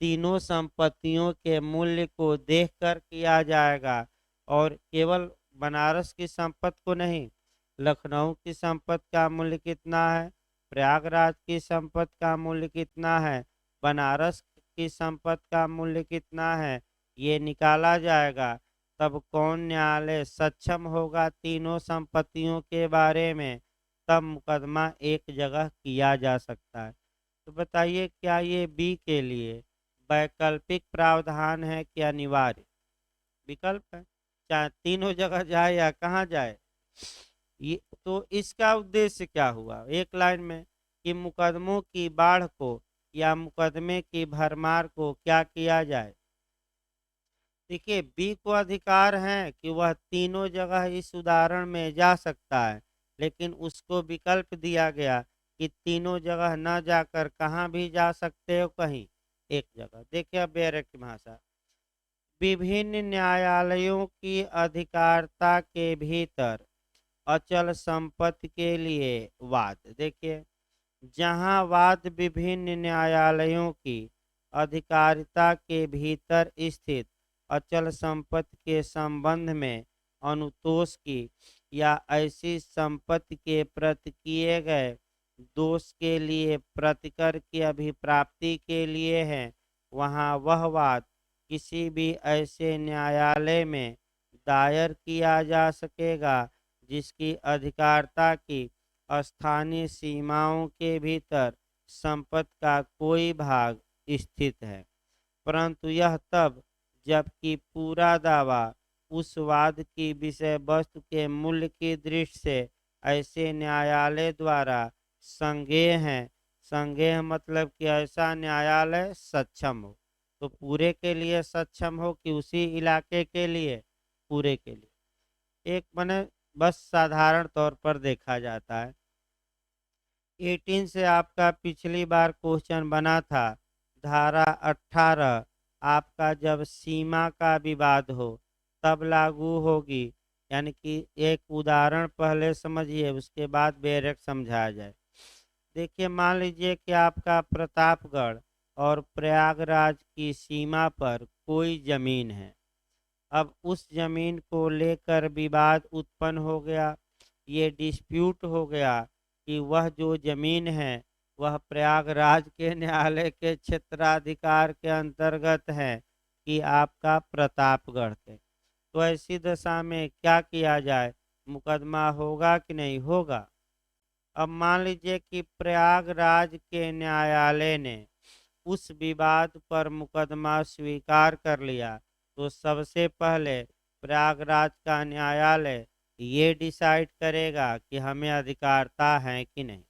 तीनों संपत्तियों के मूल्य को देखकर किया जाएगा, और केवल बनारस की संपत्ति को नहीं, लखनऊ की संपत्ति का मूल्य कितना है, प्रयागराज की संपत्ति का मूल्य कितना है, बनारस की संपत्ति का मूल्य कितना है, ये निकाला जाएगा। तब कौन न्यायालय सक्षम होगा तीनों संपत्तियों के बारे में, तब मुकदमा एक जगह किया जा सकता है। तो बताइए क्या ये बी के लिए वैकल्पिक प्रावधान है कि अनिवार्य विकल्प है, चाहे तीनों जगह जाए या कहाँ जाए। ये तो इसका उद्देश्य क्या हुआ एक लाइन में, कि मुकदमों की बाढ़ को या मुकदमे की भरमार को क्या किया जाए। देखिए बी को अधिकार है कि वह तीनों जगह इस उदाहरण में जा सकता है, लेकिन उसको विकल्प दिया गया कि तीनों जगह न जाकर कहाँ भी जा सकते हो, कहीं एक जगह। देखिए बेरेक की भाषा, विभिन्न न्यायालयों की अधिकारिता के भीतर अचल संपत्ति के लिए वाद। देखिए जहां वाद विभिन्न न्यायालयों की अधिकारिता के भीतर स्थित अचल संपत्ति के संबंध में अनुतोष की या ऐसी संपत्ति के प्रति किए गए दोष के लिए प्रतिकर की अभिप्राप्ति के लिए है, वहां वह वाद किसी भी ऐसे न्यायालय में दायर किया जा सकेगा जिसकी अधिकारिता की स्थानीय सीमाओं के भीतर संपत्ति का कोई भाग स्थित है। परंतु यह तब जबकि पूरा दावा उस वाद की विषय वस्तु के मूल्य की दृष्टि से ऐसे न्यायालय द्वारा संज्ञेय है। संज्ञेय मतलब कि ऐसा न्यायालय सक्षम हो, तो पूरे के लिए सक्षम हो कि उसी इलाके के लिए, पूरे के लिए। एक मने बस साधारण तौर पर देखा जाता है। 18 से आपका पिछली बार क्वेश्चन बना था, धारा 18 आपका जब सीमा का विवाद हो तब लागू होगी। यानी कि एक उदाहरण पहले समझिए उसके बाद बेरेक्ट समझाया जाए। देखिए, मान लीजिए कि आपका प्रतापगढ़ और प्रयागराज की सीमा पर कोई जमीन है। अब उस जमीन को लेकर विवाद उत्पन्न हो गया। ये डिस्प्यूट हो गया कि वह जो जमीन है वह प्रयागराज के न्यायालय के क्षेत्राधिकार के अंतर्गत है कि आपका प्रतापगढ़ के। तो ऐसी दशा में क्या किया जाए? मुकदमा होगा कि नहीं होगा? अब मान लीजिए कि प्रयागराज के न्यायालय ने उस विवाद पर मुकदमा स्वीकार कर लिया, तो सबसे पहले प्रयागराज का न्यायालय ये डिसाइड करेगा कि हमें अधिकारता है कि नहीं।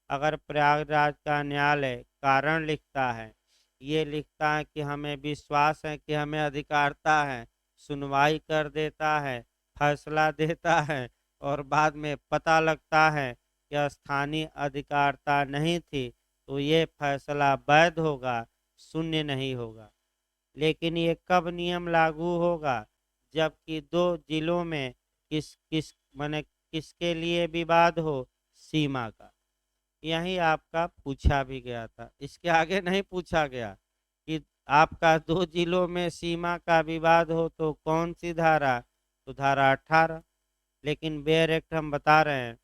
अगर प्रयागराज का न्यायालय कारण लिखता है, ये लिखता है कि हमें विश्वास है कि हमें अधिकारता है, सुनवाई कर देता है, फैसला देता है और बाद में पता लगता है कि स्थानीय अधिकारता नहीं थी, तो ये फैसला वैध होगा, शून्य नहीं होगा। लेकिन ये कब नियम लागू होगा? जबकि दो जिलों में किस किस माने किसके लिए विवाद हो? सीमा का। यही आपका पूछा भी गया था, इसके आगे नहीं पूछा गया कि आपका दो जिलों में सीमा का विवाद हो तो कौन सी धारा? तो धारा 18। लेकिन बेयर एक्ट हम बता रहे हैं,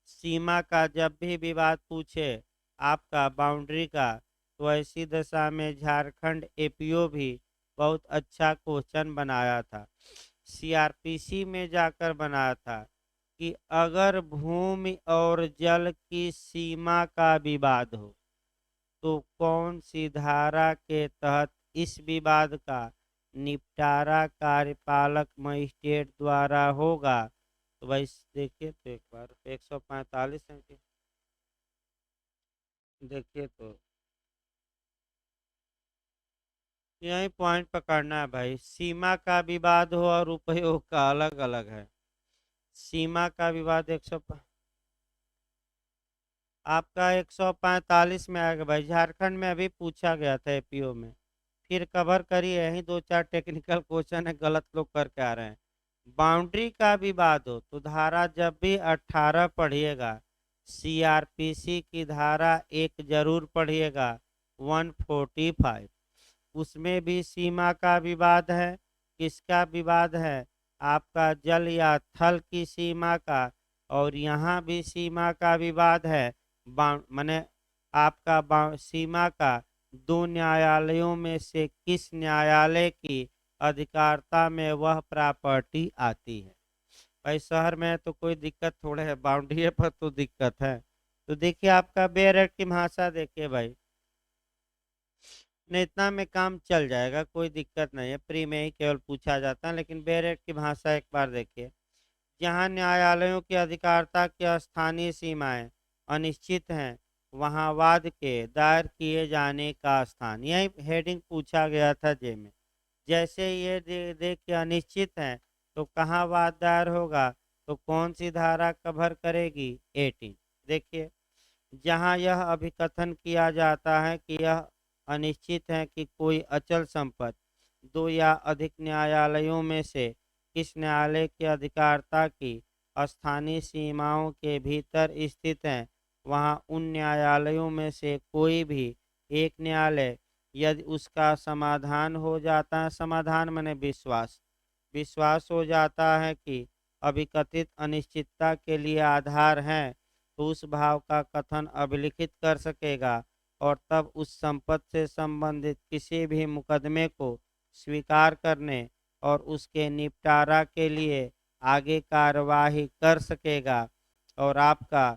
सीमा का जब भी विवाद पूछे आपका बाउंड्री का, तो ऐसी दशा में झारखंड एपीओ भी बहुत अच्छा क्वेश्चन बनाया था, सीआरपीसी में जाकर बनाया था कि अगर भूमि और जल की सीमा का विवाद हो तो कौन सी धारा के तहत इस विवाद का निपटारा कार्यपालक मजिस्ट्रेट द्वारा होगा? तो भाई देखिए तो एक बार 145 है कि देखिए तो यही पॉइंट पकड़ना है भाई, सीमा का विवाद हो और उपयोग का अलग अलग है। सीमा का विवाद 100 आपका 145 में आएगा भाई। झारखंड में अभी पूछा गया था एपीओ में, फिर कवर करिए, यही दो चार टेक्निकल क्वेश्चन है गलत लोग करके आ रहे हैं। बाउंड्री का विवाद हो तो धारा जब भी 18 पढ़िएगा, सीआरपीसी की धारा एक जरूर पढ़िएगा 145, उसमें भी सीमा का विवाद है। किसका विवाद है? आपका जल या थल की सीमा का। और यहाँ भी सीमा का विवाद है, माने आपका सीमा का दो न्यायालयों में से किस न्यायालय की अधिकारता में वह प्रॉपर्टी आती है। भाई शहर में तो कोई दिक्कत थोड़े है, बाउंड्री पर तो दिक्कत है। तो देखिए आपका बेयर एक्ट की भाषा देखिए भाई, नहीं इतना में काम चल जाएगा, कोई दिक्कत नहीं है, प्री में ही केवल पूछा जाता है। लेकिन बेयर एक्ट की भाषा एक बार देखिए, जहाँ न्यायालयों की अधिकारता की स्थानीय सीमाएं अनिश्चित हैं, वहाँ वाद के दायर किए जाने का स्थान, यही हेडिंग पूछा गया था जे में। जैसे ये देख के अनिश्चित है तो कहाँ वाद दायर होगा? तो कौन सी धारा कवर करेगी? 18। देखिए, जहाँ यह अभिकथन किया जाता है कि यह अनिश्चित है कि कोई अचल संपत्ति दो या अधिक न्यायालयों में से किस न्यायालय की अधिकारता की स्थानीय सीमाओं के भीतर स्थित है, वहाँ उन न्यायालयों में से कोई भी एक न्यायालय यदि उसका समाधान हो जाता है, समाधान माने विश्वास, विश्वास हो जाता है कि अभिकथित अनिश्चितता के लिए आधार है, तो उस भाव का कथन अभिलिखित कर सकेगा और तब उस संपत्ति से संबंधित किसी भी मुकदमे को स्वीकार करने और उसके निपटारा के लिए आगे कार्यवाही कर सकेगा। और आपका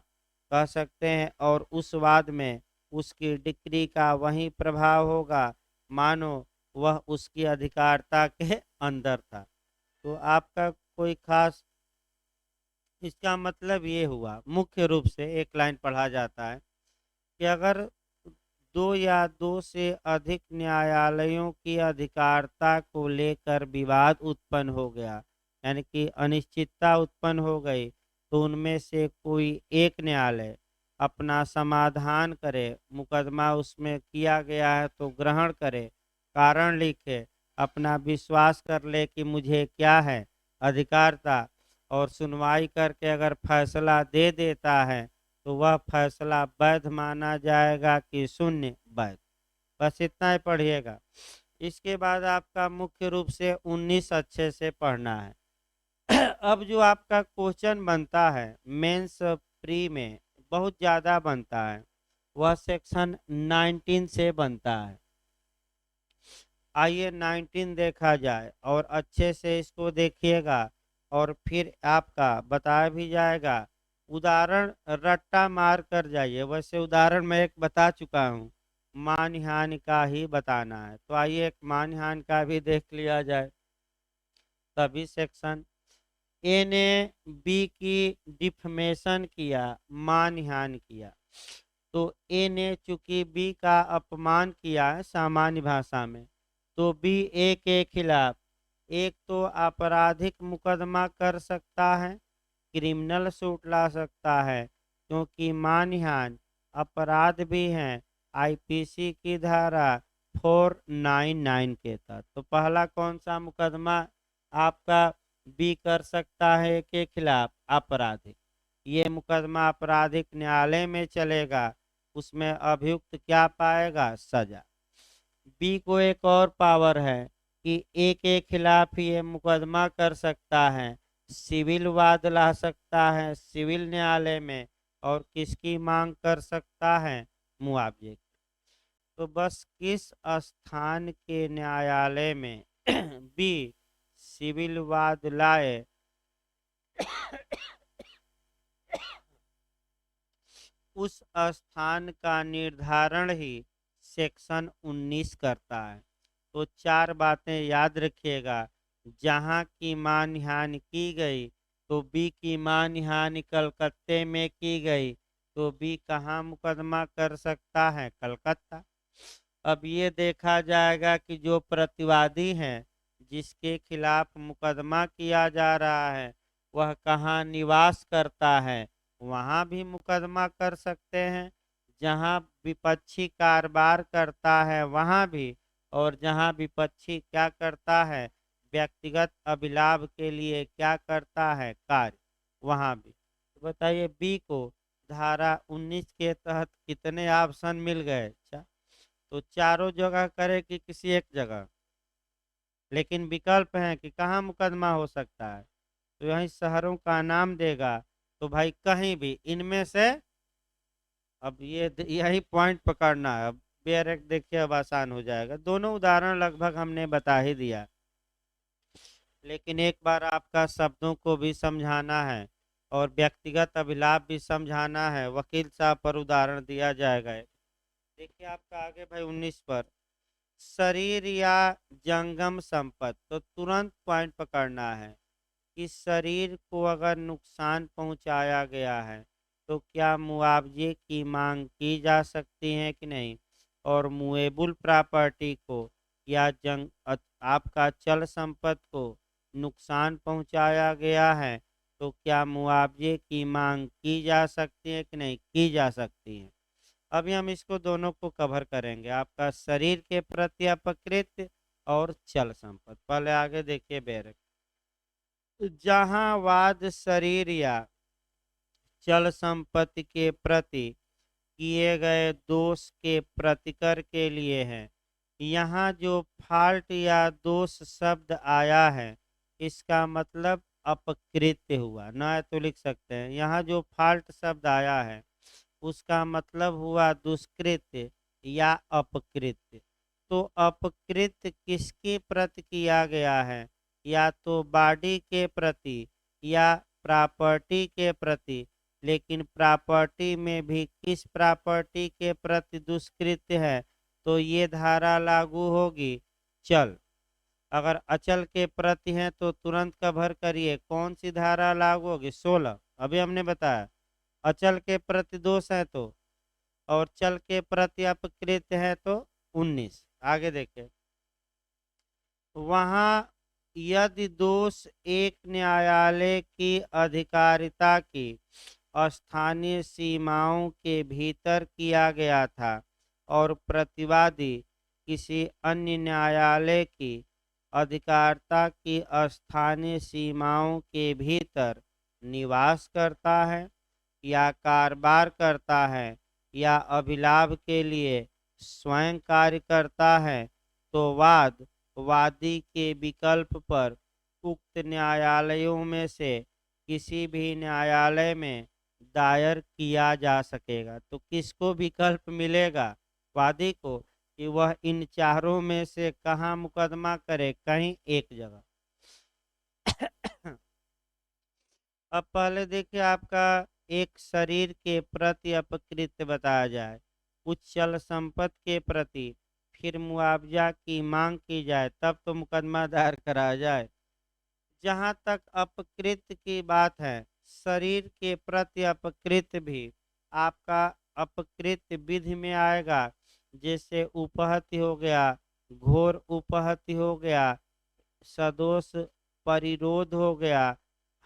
कह सकते हैं और उस वाद में उसकी डिक्री का वही प्रभाव होगा मानो वह उसकी अधिकारता के अंदर था। तो आपका कोई खास इसका मतलब ये हुआ, मुख्य रूप से एक लाइन पढ़ा जाता है कि अगर दो या दो से अधिक न्यायालयों की अधिकारता को लेकर विवाद उत्पन्न हो गया, यानी कि अनिश्चितता उत्पन्न हो गई, तो उनमें से कोई एक न्यायालय अपना समाधान करे, मुकदमा उसमें किया गया है तो ग्रहण करे, कारण लिखे, अपना विश्वास कर ले कि मुझे क्या है अधिकारता, और सुनवाई करके अगर फैसला दे देता है तो वह फैसला वैध माना जाएगा कि शून्य वैध। बस इतना ही पढ़िएगा। इसके बाद आपका मुख्य रूप से 19 अच्छे से पढ़ना है। अब जो आपका क्वेश्चन बनता है मेंस प्री में बहुत ज़्यादा बनता है, वह सेक्शन 19 से बनता है। आइए 19 देखा जाए और अच्छे से इसको देखिएगा और फिर आपका बताया भी जाएगा। उदाहरण रट्टा मार कर जाइए, वैसे उदाहरण मैं एक बता चुका हूँ, मानहानि का ही बताना है। तो आइए एक मानहानि का भी देख लिया जाए। तभी सेक्शन ए ने बी की डिफमेशन किया, मानहानि किया, तो ए ने चूंकि बी का अपमान किया है सामान्य भाषा में, तो बी ए के खिलाफ एक तो आपराधिक मुकदमा कर सकता है, क्रिमिनल सूट ला सकता है, क्योंकि मानहानि अपराध भी है आईपीसी की धारा 499 के तहत। तो पहला कौन सा मुकदमा आपका बी कर सकता है के खिलाफ? आपराधिक। ये मुकदमा आपराधिक न्यायालय में चलेगा, उसमें अभियुक्त क्या पाएगा? सजा। बी को एक और पावर है कि ए के खिलाफ ये मुकदमा कर सकता है, सिविल वाद ला सकता है सिविल न्यायालय में, और किसकी मांग कर सकता है? मुआवजे की। तो बस किस स्थान के न्यायालय में बी सिविल वाद लाए उस स्थान का निर्धारण ही सेक्शन 19 करता है। तो चार बातें याद रखिएगा। जहां की मानहानि की गई, तो बी की मानहानि कलकत्ते में की गई, तो बी कहाँ मुकदमा कर सकता है? कलकत्ता। अब ये देखा जाएगा कि जो प्रतिवादी हैं जिसके खिलाफ मुकदमा किया जा रहा है वह कहाँ निवास करता है, वहाँ भी मुकदमा कर सकते हैं। जहाँ विपक्षी कारोबार करता है वहाँ भी, और जहाँ विपक्षी क्या करता है? व्यक्तिगत अभिलाभ के लिए क्या करता है? कार्य, वहाँ भी। तो बताइए बी को धारा 19 के तहत कितने ऑप्शन मिल गए? अच्छा, तो चारों जगह करे कि किसी एक जगह? लेकिन विकल्प है कि कहाँ मुकदमा हो सकता है, तो यही शहरों का नाम देगा, तो भाई कहीं भी इनमें से। अब ये यही पॉइंट पकड़ना है। अब बेरेक देखिए, अब आसान हो जाएगा। दोनों उदाहरण लगभग हमने बता ही दिया, लेकिन एक बार आपका शब्दों को भी समझाना है और व्यक्तिगत अभिलाप भी समझाना है। वकील साहब पर उदाहरण दिया जाएगा। देखिए आपका आगे भाई 19 पर, शरीर या जंगम संपत्ति। तो तुरंत पॉइंट पकड़ना है कि शरीर को अगर नुकसान पहुंचाया गया है तो क्या मुआवजे की मांग की जा सकती है कि नहीं, और मूवेबल प्रॉपर्टी को या आपका चल संपत्ति को नुकसान पहुंचाया गया है तो क्या मुआवजे की मांग की जा सकती है कि नहीं? की जा सकती है। अभी हम इसको दोनों को कवर करेंगे, आपका शरीर के प्रति अपकृत्य और चल संपत्ति। पहले आगे देखिए बैरक, जहां वाद शरीर या चल संपत्ति के प्रति किए गए दोष के प्रतिकर के लिए है। यहाँ जो फॉल्ट या दोष शब्द आया है इसका मतलब अपकृत्य हुआ ना, तो लिख सकते हैं यहाँ जो फॉल्ट शब्द आया है उसका मतलब हुआ दुष्कृत्य या अपकृत्य। तो अपकृत्य किसके प्रति किया गया है? या तो बॉडी के प्रति या प्रॉपर्टी के प्रति। लेकिन प्रॉपर्टी में भी किस प्रॉपर्टी के प्रति दुष्कृत्य है? तो ये धारा लागू होगी चल। अगर अचल के प्रति है तो तुरंत कवर करिए, कौन सी धारा लागू होगी? 16। अभी हमने बताया अचल के प्रति दोष है तो, और चल के प्रति अपकृत है तो 19। आगे देखें, वहां यदि दोष एक न्यायालय की अधिकारिता की स्थानीय सीमाओं के भीतर किया गया था और प्रतिवादी किसी अन्य न्यायालय की अधिकारिता की स्थानीय सीमाओं के भीतर निवास करता है, या कारोबार करता है या अभिलाभ के लिए स्वयं कार्य करता है तो वादी के विकल्प पर उक्त न्यायालयों में से किसी भी न्यायालय में दायर किया जा सकेगा। तो किसको विकल्प मिलेगा? वादी को, कि वह इन चारों में से कहाँ मुकदमा करे? कहीं एक जगह। अब पहले देखिए, आपका एक शरीर के प्रति अपकृत बताया जाए, कुछ चल संपत्ति के प्रति, फिर मुआवजा की मांग की जाए, तब तो मुकदमा दायर कराया जाए। जहां तक अपकृत की बात है, शरीर के प्रति अपकृत भी आपका अपकृत विधि में आएगा। जैसे उपहत्य हो गया, घोर उपहत्य हो गया, सदोष परिरोध हो गया,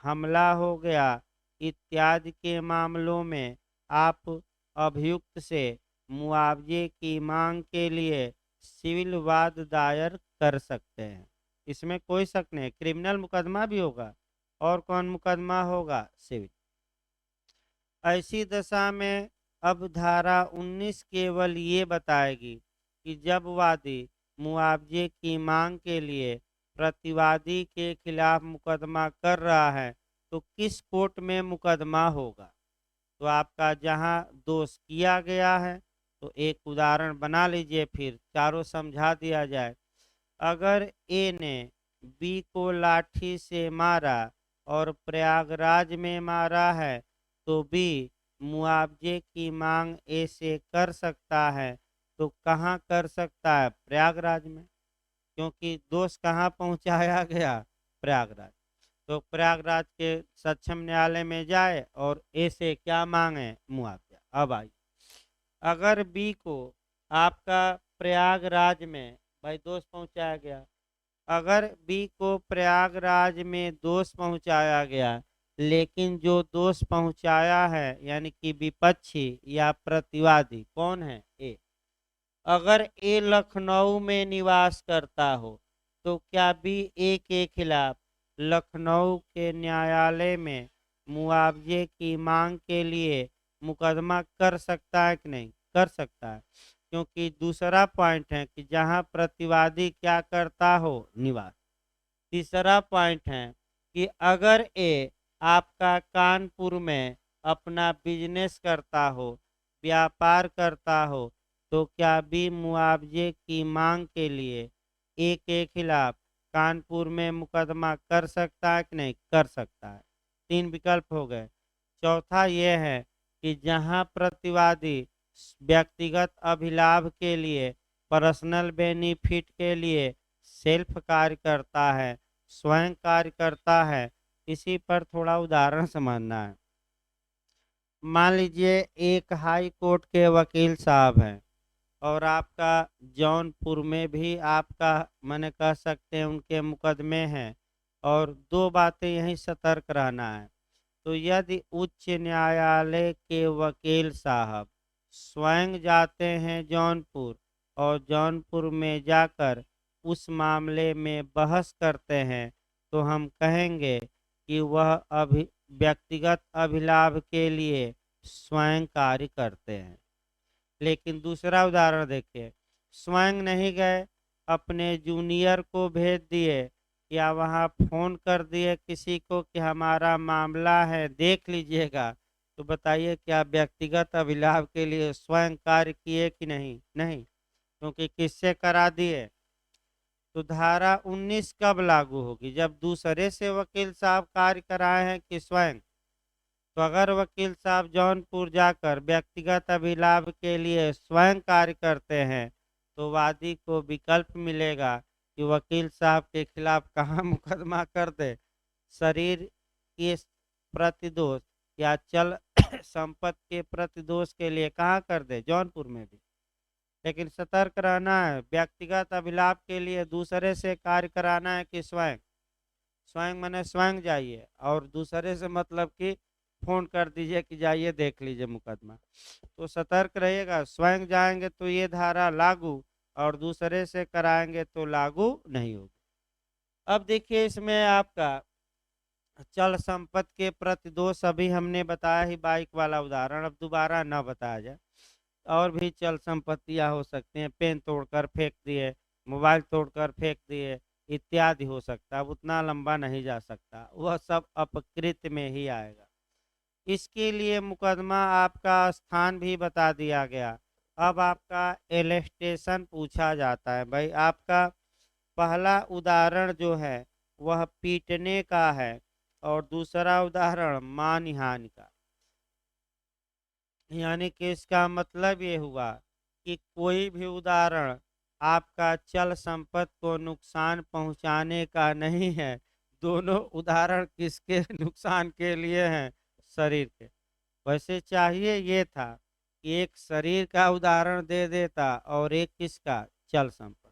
हमला हो गया, इत्यादि के मामलों में आप अभियुक्त से मुआवजे की मांग के लिए सिविल वाद दायर कर सकते हैं। इसमें कोई शक नहीं। क्रिमिनल मुकदमा भी होगा और कौन मुकदमा होगा? सिविल। ऐसी दशा में अब धारा 19 केवल ये बताएगी कि जब वादी मुआवजे की मांग के लिए प्रतिवादी के खिलाफ मुकदमा कर रहा है तो किस कोर्ट में मुकदमा होगा। तो आपका जहां दोष किया गया है, तो एक उदाहरण बना लीजिए, फिर चारों समझा दिया जाए। अगर ए ने बी को लाठी से मारा और प्रयागराज में मारा है तो बी मुआवजे की मांग ए से कर सकता है। तो कहाँ कर सकता है? प्रयागराज में, क्योंकि दोष कहाँ पहुंचाया गया? प्रयागराज। तो प्रयागराज के सक्षम न्यायालय में जाए और ए से क्या मांगे? मुआवजा। अब आइए, अगर बी को आपका प्रयागराज में भाई दोष पहुंचाया गया, अगर बी को प्रयागराज में दोष पहुंचाया गया, लेकिन जो दोष पहुंचाया है यानी कि विपक्षी या प्रतिवादी कौन है? ए। अगर ए लखनऊ में निवास करता हो तो क्या बी ए के खिलाफ लखनऊ के न्यायालय में मुआवजे की मांग के लिए मुकदमा कर सकता है कि नहीं? कर सकता है, क्योंकि दूसरा पॉइंट है कि जहां प्रतिवादी क्या करता हो? निवास। तीसरा पॉइंट है कि अगर ए आपका कानपुर में अपना बिजनेस करता हो, व्यापार करता हो, तो क्या बी मुआवजे की मांग के लिए ए के खिलाफ कानपुर में मुकदमा कर सकता है कि नहीं? कर सकता है। 3 विकल्प हो गए। चौथा यह है कि जहां प्रतिवादी व्यक्तिगत अभिलाभ के लिए, पर्सनल बेनिफिट के लिए सेल्फ कार्य करता है, स्वयं कार्य करता है। इसी पर थोड़ा उदाहरण समझना है। मान लीजिए एक हाई कोर्ट के वकील साहब हैं और आपका जौनपुर में भी आपका मैंने कह सकते हैं उनके मुकदमे हैं, और दो बातें यहीं सतर्क रहना है। तो यदि उच्च न्यायालय के वकील साहब स्वयं जाते हैं जौनपुर और जौनपुर में जाकर उस मामले में बहस करते हैं, तो हम कहेंगे कि वह व्यक्तिगत अभिलाभ के लिए स्वयं कार्य करते हैं। लेकिन दूसरा उदाहरण देखिए, स्वयं नहीं गए, अपने जूनियर को भेज दिए या वहाँ फोन कर दिए किसी को कि हमारा मामला है देख लीजिएगा, तो बताइए क्या व्यक्तिगत अभिलाभ के लिए स्वयं कार्य किए कि नहीं? नहीं, क्योंकि किससे करा दिए। तो धारा 19 कब लागू होगी? जब दूसरे से वकील साहब कार्य कराए हैं कि स्वयं। तो अगर वकील साहब जौनपुर जाकर व्यक्तिगत अभिलाभ के लिए स्वयं कार्य करते हैं तो वादी को विकल्प मिलेगा कि वकील साहब के खिलाफ कहाँ मुकदमा कर दे, शरीर के प्रतिदोष या चल संपत्ति के प्रतिदोष के लिए कहाँ कर दे? जौनपुर में भी। लेकिन सतर्क रहना है, व्यक्तिगत अभिलाभ के लिए दूसरे से कार्य कराना है कि स्वयं। स्वयं मैंने स्वयं जाइए, और दूसरे से मतलब कि फोन कर दीजिए कि जाइए देख लीजिए मुकदमा। तो सतर्क रहिएगा, स्वयं जाएंगे तो ये धारा लागू, और दूसरे से कराएंगे तो लागू नहीं होगी। अब देखिए इसमें आपका चल संपत्ति के प्रतिदोष अभी हमने बताया ही, बाइक वाला उदाहरण, अब दोबारा ना बताया जाए। और भी चल संपत्तियां हो सकती हैं, पेन तोड़कर फेंक दिए, मोबाइल तोड़कर फेंक दिए, इत्यादि हो सकता है। अब उतना लंबा नहीं जा सकता, वह सब अपकृत में ही आएगा। इसके लिए मुकदमा आपका स्थान भी बता दिया गया। अब आपका एलेस्टेशन पूछा जाता है। भाई आपका पहला उदाहरण जो है वह पीटने का है और दूसरा उदाहरण मानहानि का। यानी कि इसका मतलब ये हुआ कि कोई भी उदाहरण आपका चल संपत्ति को नुकसान पहुंचाने का नहीं है। दोनों उदाहरण किसके नुकसान के लिए हैं? शरीर के। वैसे चाहिए ये था कि एक शरीर का उदाहरण दे देता और एक किसका? चल संपत्ति।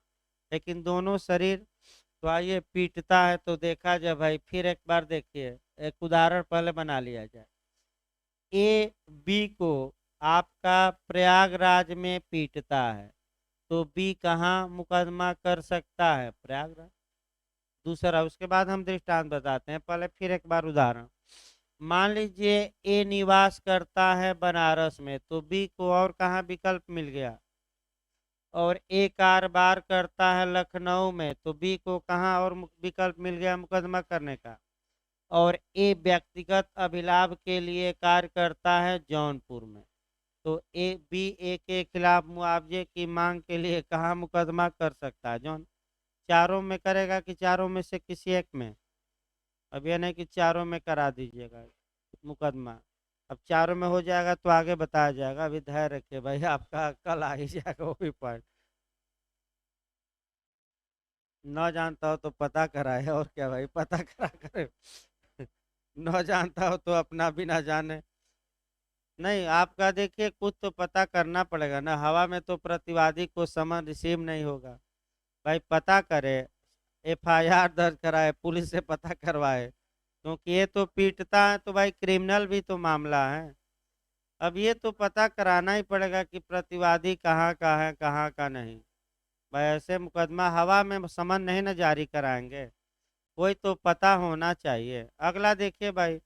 लेकिन दोनों शरीर। तो आइए पीटता है तो देखा जाए भाई, फिर एक बार देखिए, एक उदाहरण पहले बना लिया जाए। ए बी को आपका प्रयागराज में पीटता है, तो बी कहाँ मुकदमा कर सकता है? प्रयागराज। दूसरा, उसके बाद हम दृष्टांत बताते हैं, पहले फिर एक बार उदाहरण। मान लीजिए ए निवास करता है बनारस में, तो बी को और कहाँ विकल्प मिल गया? और ए कारोबार करता है लखनऊ में, तो बी को कहाँ और विकल्प मिल गया मुकदमा करने का? और ए व्यक्तिगत अभिलाभ के लिए कार्य करता है जौनपुर में, तो ए बी ए के खिलाफ मुआवजे की मांग के लिए कहाँ मुकदमा कर सकता है? जौन। चारों में करेगा कि चारों में से किसी एक में? अब यह नहीं कि चारों में करा दीजिएगा मुकदमा। अब चारों में हो जाएगा तो आगे बताया जाएगा, अभी धैर्य रखिए भाई, आपका कल आ ही जाएगा वो भी पॉइंट। न जानता हो तो पता कराए, और क्या भाई, पता करा करे। न जानता हो तो अपना भी ना जाने। नहीं, आपका देखिए कुछ तो पता करना पड़ेगा ना, हवा में तो प्रतिवादी को समन रिसीव नहीं होगा। भाई पता करे, एफआईआर दर्ज कराए, पुलिस से पता करवाए, क्योंकि ये तो पीटता है तो भाई क्रिमिनल भी तो मामला है। अब ये तो पता कराना ही पड़ेगा कि प्रतिवादी कहाँ का है कहाँ का नहीं। भाई ऐसे मुकदमा हवा में समन नहीं ना जारी कराएंगे, कोई तो पता होना चाहिए। अगला देखिए भाई,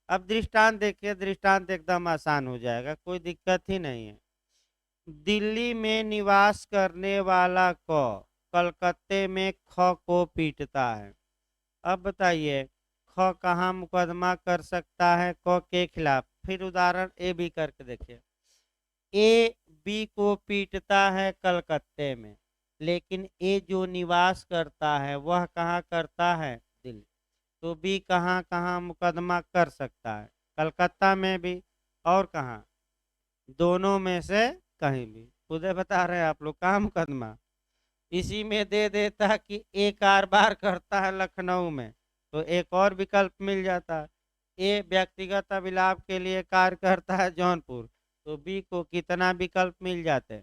अब दृष्टांत देखिए, दृष्टांत एकदम आसान हो जाएगा, कोई दिक्कत ही नहीं है। दिल्ली में निवास करने वाला क कलकत्ते में ख को पीटता है। अब बताइए ख कहाँ मुकदमा कर सकता है क के खिलाफ? फिर उदाहरण ए बी करके देखिए। ए बी को पीटता है कलकत्ते में, लेकिन ए जो निवास करता है वह कहाँ करता है? दिल्ली। तो बी कहाँ कहाँ मुकदमा कर सकता है? कलकत्ता में भी, और कहाँ? दोनों में से कहीं भी। खुदे बता रहे हैं आप लोग, कहाँ मुकदमा? इसी में दे देता कि ए कारोबार करता है लखनऊ में, तो एक और विकल्प मिल जाता। ए व्यक्तिगत अभिलाभ के लिए कार्य करता है जौनपुर, तो बी को कितना विकल्प मिल जाते?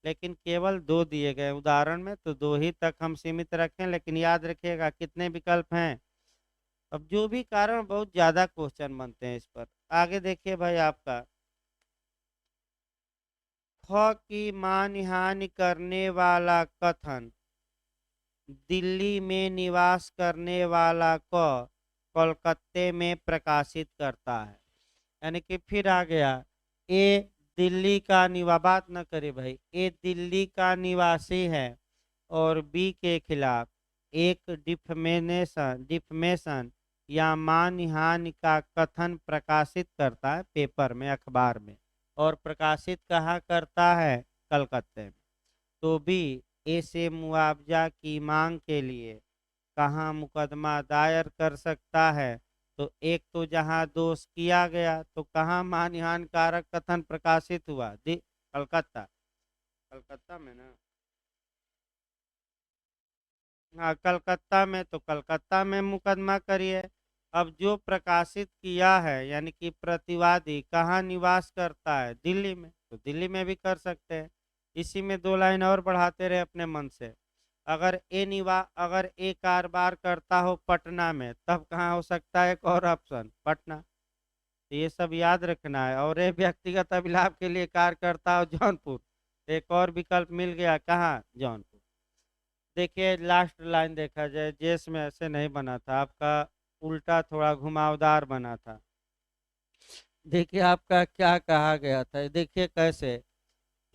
लेकिन केवल दो दिए गए उदाहरण में, तो दो ही तक हम सीमित रखें, लेकिन याद रखिएगा कितने विकल्प हैं। अब जो भी कारण, बहुत ज्यादा क्वेश्चन बनते हैं इस पर। आगे देखिए भाई, आपका ख की मानहानि करने वाला कथन दिल्ली में निवास करने वाला क कोलकाते में प्रकाशित करता है। यानी कि फिर आ गया, ए दिल्ली का निवा बात न करे भाई, ए दिल्ली का निवासी है और बी के खिलाफ एक डिफमेशन या मानहानि का कथन प्रकाशित करता है पेपर में, अखबार में, और प्रकाशित कहाँ करता है? कलकत्ते में। तो बी ए से मुआवजा की मांग के लिए कहाँ मुकदमा दायर कर सकता है? तो एक तो जहाँ दोष किया गया, तो कहाँ मानहानि कारक कथन प्रकाशित हुआ? कलकत्ता। कलकत्ता में ना? हाँ कलकत्ता में, तो कलकत्ता में मुकदमा करिए। अब जो प्रकाशित किया है, यानी कि प्रतिवादी कहाँ निवास करता है? दिल्ली में, तो दिल्ली में भी कर सकते हैं। इसी में दो लाइन और बढ़ाते रहे अपने मन से। अगर ए कारोबार करता हो पटना में, तब कहाँ हो सकता है? एक और ऑप्शन, पटना। तो ये सब याद रखना है। और ये व्यक्तिगत अभिलाभ के लिए कार्य करता हो जौनपुर, एक और विकल्प मिल गया, कहाँ? जौनपुर। देखिए लास्ट लाइन देखा जाए, जेस में ऐसे नहीं बना था आपका, उल्टा थोड़ा घुमावदार बना था। देखिए आपका क्या कहा गया था, देखिए कैसे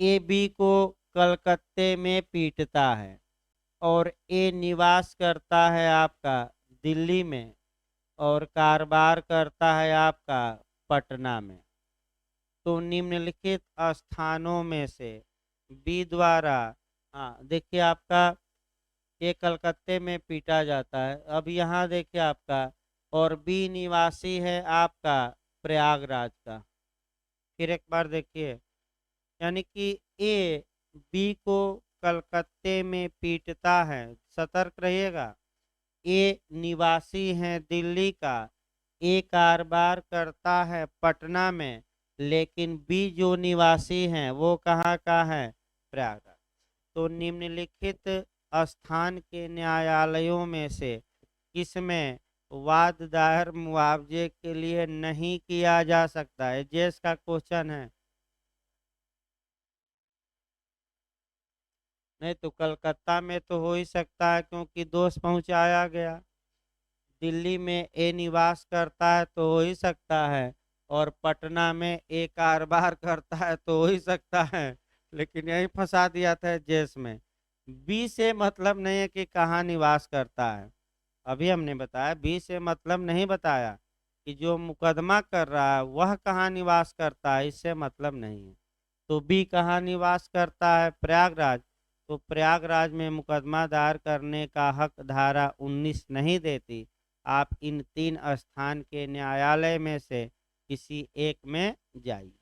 ए बी को कलकत्ते में पीटता है और ए निवास करता है आपका दिल्ली में और कारोबार करता है आपका पटना में। तो निम्नलिखित स्थानों में से बी द्वारा, हाँ देखिए आपका ये कलकत्ते में पीटा जाता है। अब यहाँ देखिए आपका और बी निवासी है आपका प्रयागराज का। फिर एक बार देखिए, यानी कि ए बी को कलकत्ते में पीटता है, सतर्क रहिएगा। ए निवासी है दिल्ली का, ए कारोबार करता है पटना में, लेकिन बी जो निवासी हैं वो कहाँ का है, प्रयागराज। तो निम्नलिखित स्थान के न्यायालयों में से किसमें वाद दायर मुआवजे के लिए नहीं किया जा सकता है, जेस का क्वेश्चन है। नहीं तो कलकत्ता में तो हो ही सकता है क्योंकि दोष पहुंचाया गया। दिल्ली में ए निवास करता है तो हो ही सकता है, और पटना में ए कारोबार करता है तो हो ही सकता है, लेकिन यही फंसा दिया था जेस में। बी से मतलब नहीं है कि कहाँ निवास करता है। अभी हमने बताया बी से मतलब नहीं बताया कि जो मुकदमा कर रहा है वह कहाँ निवास करता है, इससे मतलब नहीं है। तो बी कहाँ निवास करता है, प्रयागराज। तो प्रयागराज में मुकदमा दायर करने का हक धारा 19 नहीं देती। आप इन 3 स्थान के न्यायालय में से किसी एक में जाइए।